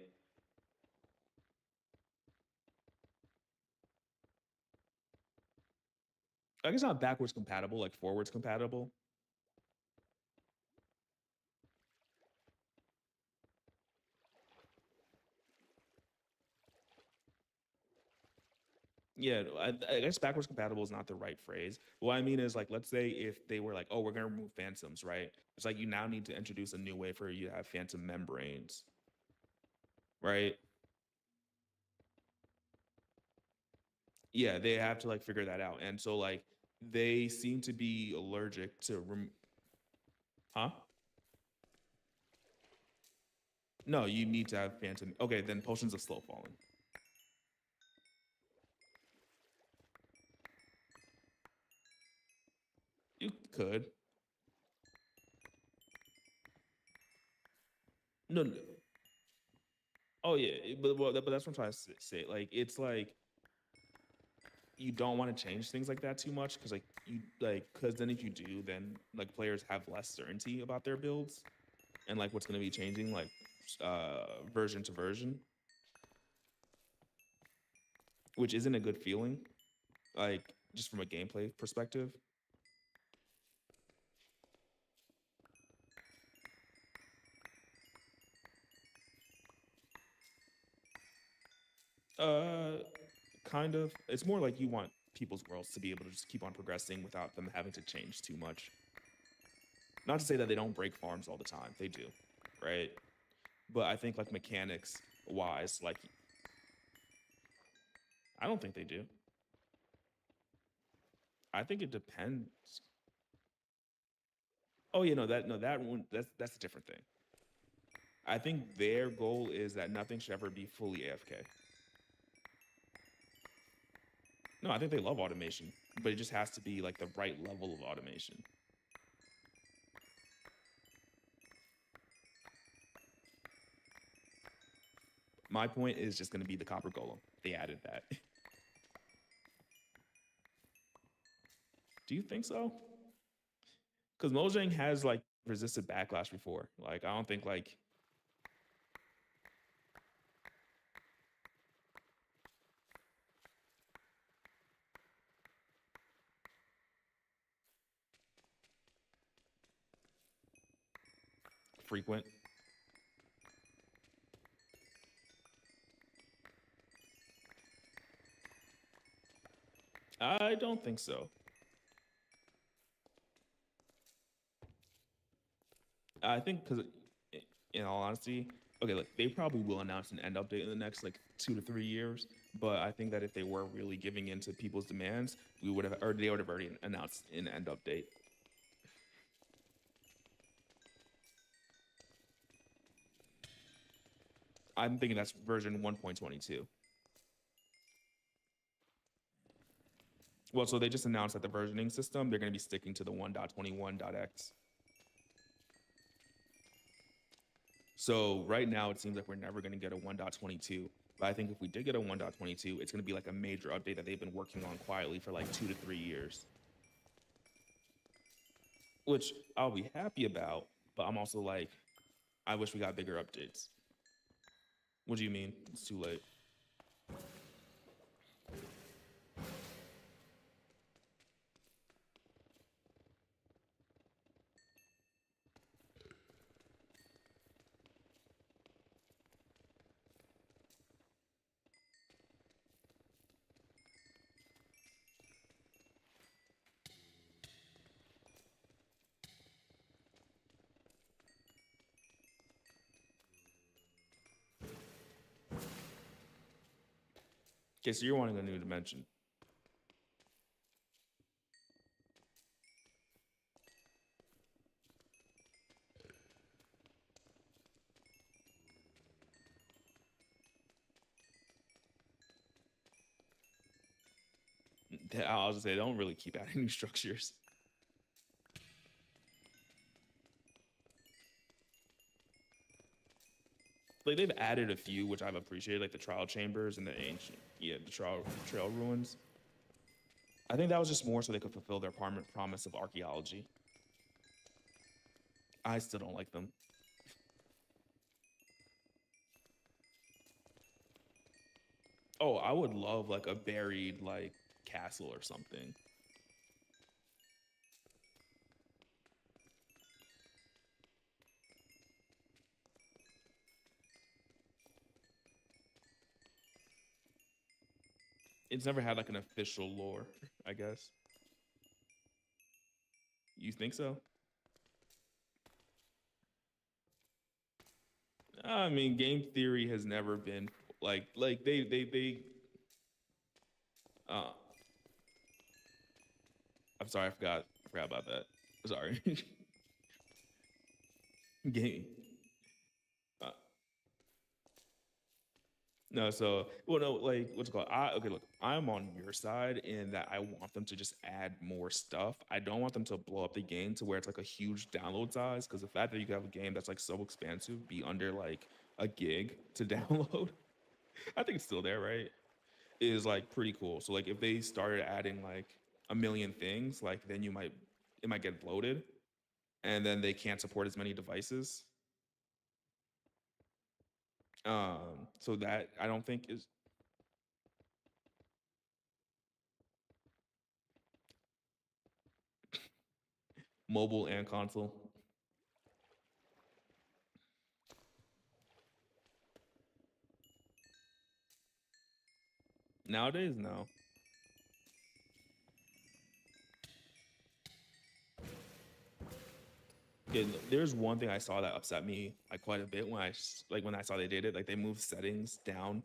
I guess not backwards compatible, like forwards compatible. Yeah, I guess backwards compatible is not the right phrase. What I mean is like, let's say if they were like, oh, we're gonna remove phantoms, right? It's like you now need to introduce a new way for you to have phantom membranes, right? Yeah, they have to like figure that out. And so like they seem to be allergic to huh? No, you need to have phantom. Okay, then potions of slow falling. You could. No, no. Oh yeah, but that's what I'm trying to say. Like it's like you don't want to change things like that too much because because then if you do, then like players have less certainty about their builds and like what's going to be changing like version to version, which isn't a good feeling, like just from a gameplay perspective. Kind of. It's more like you want people's worlds to be able to just keep on progressing without them having to change too much. Not to say that they don't break farms all the time. They do, right? But I think like mechanics wise, like I don't think they do. I think it depends. Oh, that one that's a different thing. I think their goal is that nothing should ever be fully AFK. No, I think they love automation, but it just has to be like the right level of automation. My point is just going to be the copper golem. They added that. Do you think so? Because Mojang has like resisted backlash before. Like I don't think like frequent. I don't think so. I think because, in all honesty, okay, like they probably will announce an end update in the next like 2 to 3 years. But I think that if they were really giving in to people's demands, they would have already announced an end update. I'm thinking that's version 1.22. Well, so they just announced that the versioning system, they're going to be sticking to the 1.21.x. So right now, it seems like we're never going to get a 1.22. But I think if we did get a 1.22, it's going to be like a major update that they've been working on quietly for like 2 to 3 years. Which I'll be happy about, but I'm also like, I wish we got bigger updates. What do you mean? It's too late. Okay, so you're wanting a new dimension. I'll just say, don't really keep adding new structures. Like they've added a few, which I've appreciated, like the trial chambers and the ancient, the trail ruins. I think that was just more so they could fulfill their promise of archaeology. I still don't like them. Oh, I would love like a buried like castle or something. It's never had like an official lore, I guess. You think so? I mean, game theory has never been like they uh I'm sorry, I forgot about that. Sorry. Game. Uh, no, so well, no, like what's it called? Okay, look, I'm on your side in that I want them to just add more stuff. I don't want them to blow up the game to where it's like a huge download size. Because the fact that you can have a game that's like so expansive be under like a gig to download, I think it's still there, right? is like pretty cool. So like if they started adding like a million things, like then it might get bloated, and then they can't support as many devices. So that I don't think is mobile and console. Nowadays, no. Okay, there's one thing I saw that upset me like quite a bit when I saw they did it. Like they moved settings down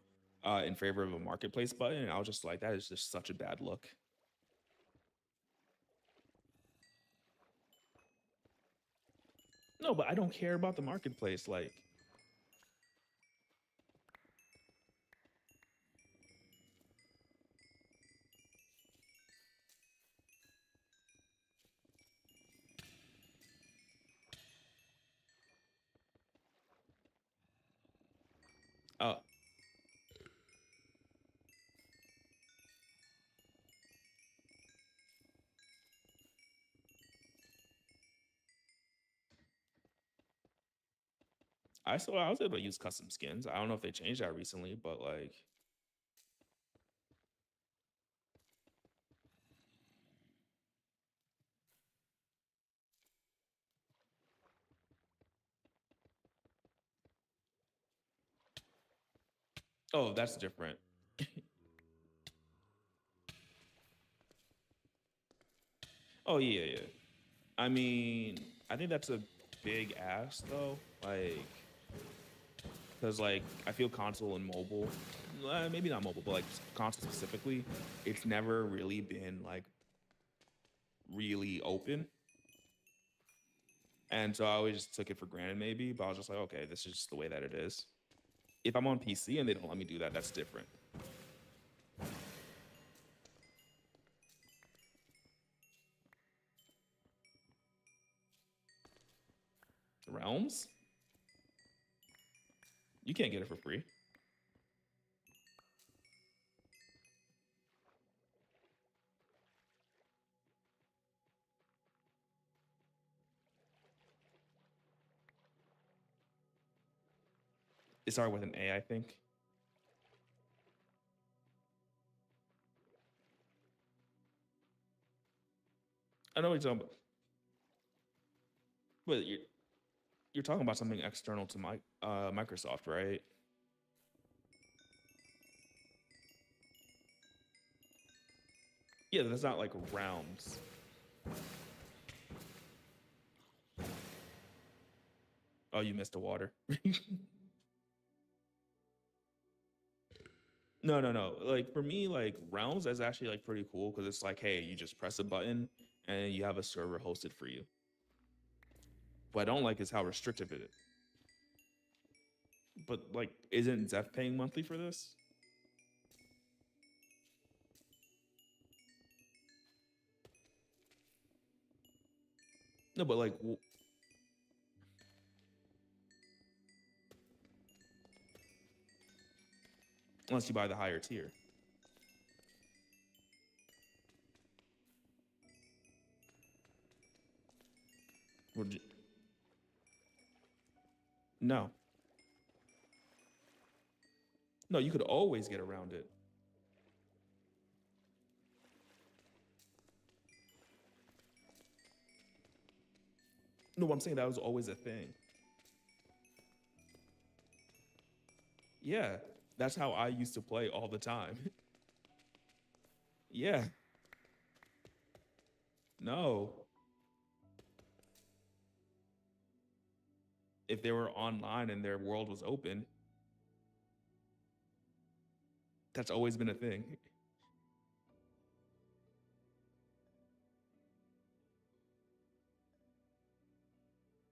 in favor of a marketplace button, and I was just like, that is just such a bad look. No, but I don't care about the marketplace. Like, oh, I was able to use custom skins. I don't know if they changed that recently, but like, oh, that's different. Oh yeah, yeah. I mean, I think that's a big ask though. Like, because like I feel console and mobile, maybe not mobile, but like console specifically, it's never really been like really open. And so I always just took it for granted, maybe. But I was just like, okay, this is just the way that it is. If I'm on PC and they don't let me do that, that's different. Realms? You can't get it for free. It started with an A, I think. I know what you're talking about. But you're talking about something external to Microsoft, right? Yeah, that's not like Realms. Oh, you missed the water. No, no, no. Like for me, like Realms is actually like pretty cool because it's like, hey, you just press a button and you have a server hosted for you. What I don't like is how restrictive it is. But like, isn't Zeph paying monthly for this? No, but like, unless you buy the higher tier. No, no, you could always get around it. No, I'm saying that was always a thing. Yeah, that's how I used to play all the time. Yeah, no. If they were online and their world was open, that's always been a thing.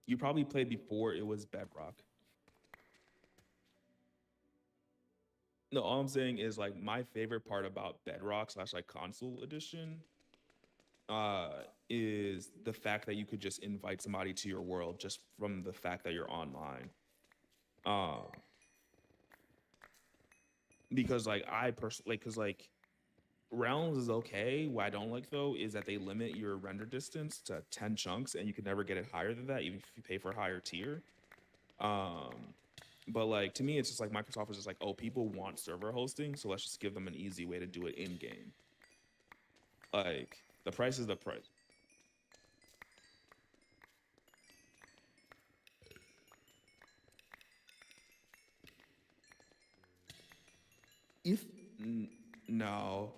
You probably played before it was Bedrock. No, all I'm saying is like my favorite part about Bedrock slash like console edition uh is the fact that you could just invite somebody to your world just from the fact that you're online. Um because like I personally, because like Realms is okay. What I don't like though is that they limit your render distance to 10 chunks, and you can never get it higher than that, even if you pay for a higher tier. Um, but like to me, it's just like Microsoft is just like, oh, people want server hosting, so let's just give them an easy way to do it in game. Like the price is the price. If no,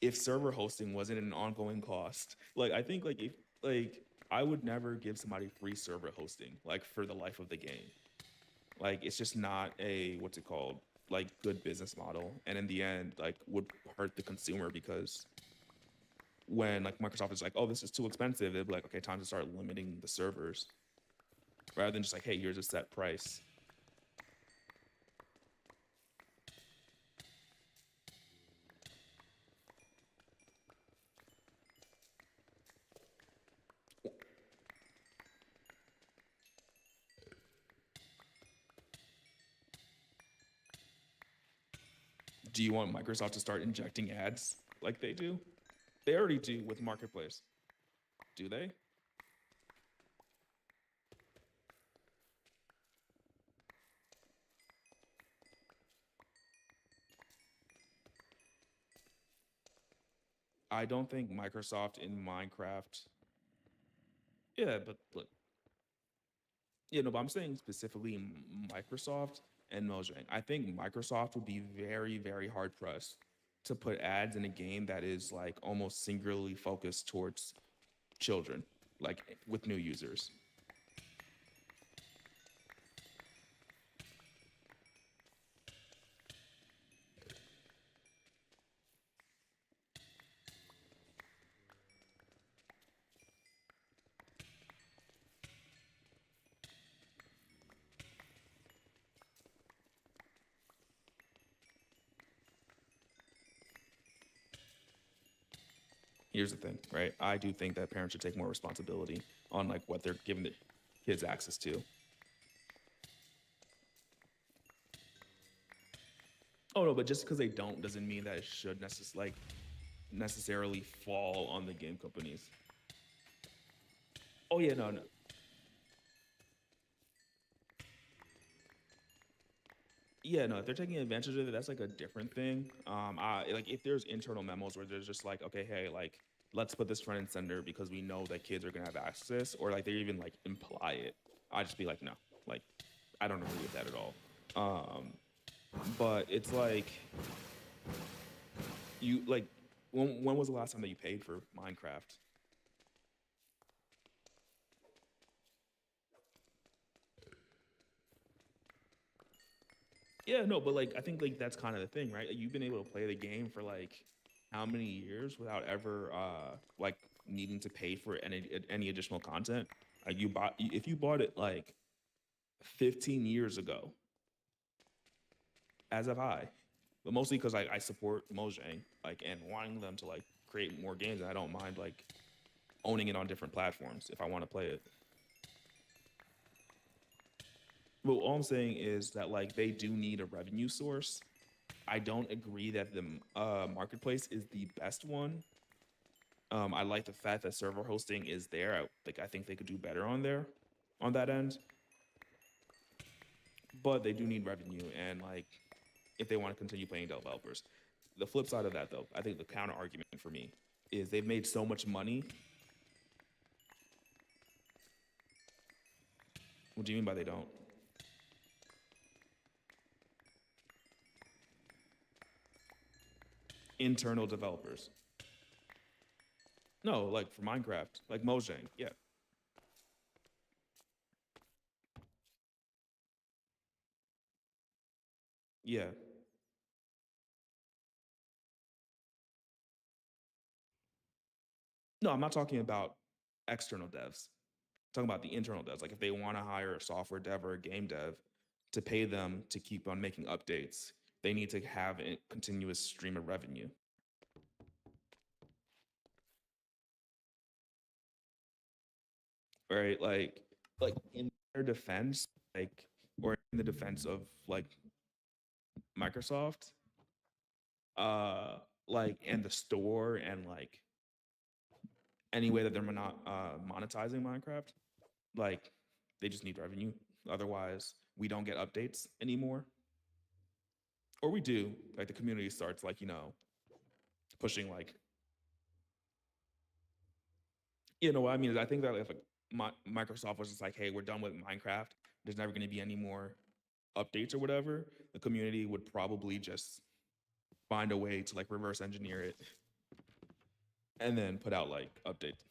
if server hosting wasn't an ongoing cost, like I think like if like I would never give somebody free server hosting like for the life of the game. Like it's just not a what's it called, like good business model, and in the end like would hurt the consumer because when like Microsoft is like, oh, this is too expensive, they'd be like, okay, time to start limiting the servers rather than just like, hey, here's a set price. Do you want Microsoft to start injecting ads like they do? They already do with Marketplace. Do they? I don't think Microsoft in Minecraft. Yeah, but look, yeah, no, but I'm saying specifically Microsoft and Mojang. I think Microsoft would be very, very hard pressed to put ads in a game that is like almost singularly focused towards children, like with new users. Here's the thing, right? I do think that parents should take more responsibility on like what they're giving their kids access to. Oh no, but just because they don't doesn't mean that it should necessarily fall on the game companies. Oh yeah, no, no. Yeah, no, if they're taking advantage of it, that's like a different thing. Like if there's internal memos where there's just like, okay, hey, like let's put this front and center because we know that kids are gonna have access, or like they even like imply it. I'd just be like, no, like I don't agree with that at all. Um, but it's like you like when was the last time that you paid for Minecraft? Yeah, no, but like I think like that's kind of the thing, right? You've been able to play the game for like how many years without ever like needing to pay for any additional content? Like you bought if you bought it like 15 years ago, as have I, but mostly because I support Mojang like and wanting them to like create more games, and I don't mind like owning it on different platforms if I want to play it. Well, all I'm saying is that like they do need a revenue source. I don't agree that the marketplace is the best one. I like the fact that server hosting is there. I think they could do better on there, on that end. But they do need revenue, and like if they want to continue paying developers. The flip side of that, though, I think the counter argument for me is they've made so much money. What do you mean by they don't? Internal developers. No, like for Minecraft, like Mojang. Yeah. Yeah. No, I'm not talking about external devs. I'm talking about the internal devs. Like if they want to hire a software dev or a game dev to pay them to keep on making updates, they need to have a continuous stream of revenue. Right? Like in their defense, like or in the defense of like Microsoft, like in the store and like any way that they're not monetizing Minecraft, like they just need revenue. Otherwise, we don't get updates anymore. Or we do, like the community starts like, pushing like, what I mean is I think that if Microsoft was just like, hey, we're done with Minecraft, there's never going to be any more updates or whatever, the community would probably just find a way to like reverse engineer it and then put out like updates.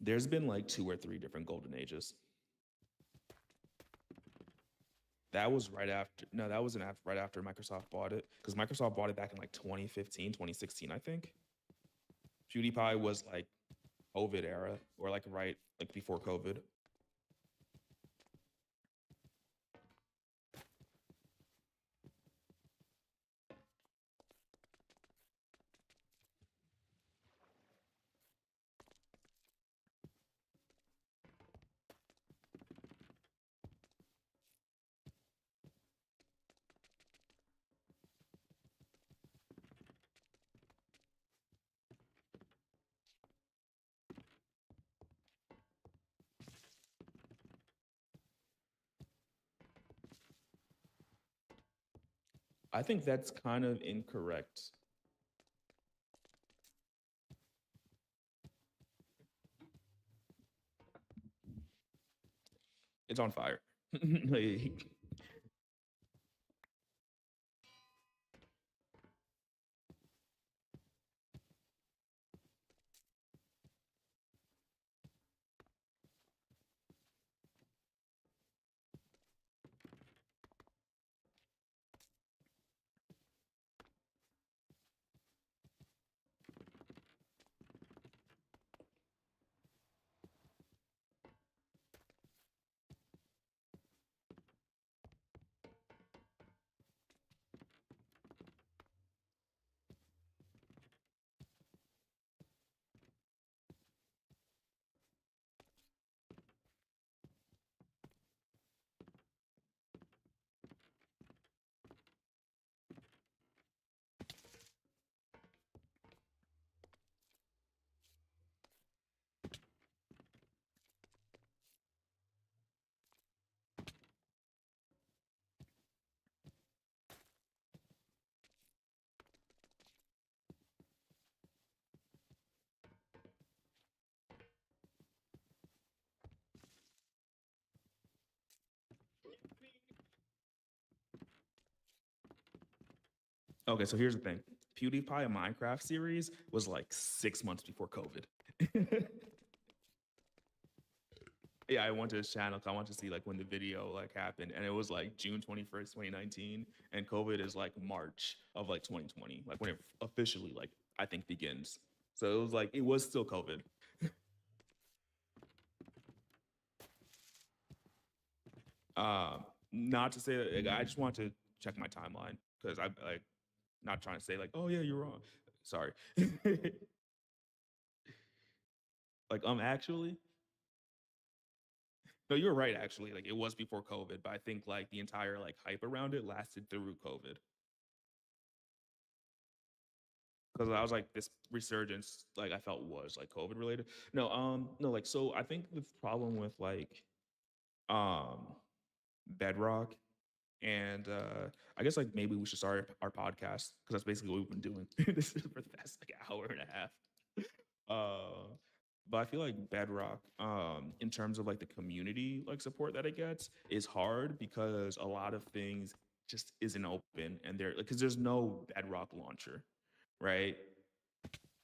There's been like 2 or 3 different golden ages. That was right after, no, that wasn't after, right after Microsoft bought it, because Microsoft bought it back in like 2015, 2016, I think. PewDiePie was like COVID era, or like right like before COVID. I think that's kind of incorrect. It's on fire. Like, okay, so here's the thing. PewDiePie Minecraft series was like 6 months before COVID. Yeah, I went to his channel because I wanted to see like when the video like happened, and it was like June 21st, 2019, and COVID is like March of like 2020, like when it officially like I think begins. So it was like it was still COVID. Not to say that, like, I just want to check my timeline because I'm like not trying to say like, oh yeah, you're wrong. Sorry. Like actually, no, you're right. Actually, like it was before COVID, but I think like the entire like hype around it lasted through COVID. Because I was like this resurgence, like I felt was like COVID related. No, no, like so I think the problem with like um Bedrock and I guess like maybe we should start our podcast because that's basically what we've been doing. This is for the past like hour and a half. But I feel like Bedrock, in terms of like the community like support that it gets, is hard because a lot of things just isn't open and there because there's no Bedrock launcher, right?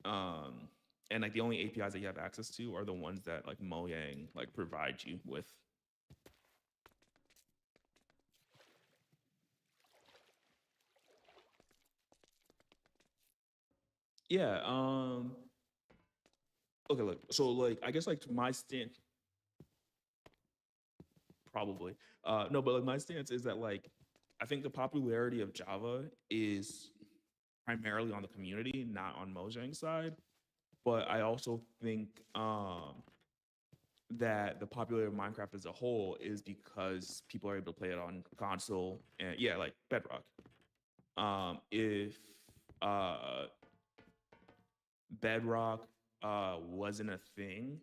Um, and like the only APIs that you have access to are the ones that like Mojang like provides you with. Yeah. Okay. Look. So like, I guess like my stance, probably. No, but like my stance is that like, I think the popularity of Java is primarily on the community, not on Mojang's side. But I also think that the popularity of Minecraft as a whole is because people are able to play it on console and yeah, like Bedrock. If Bedrock wasn't a thing,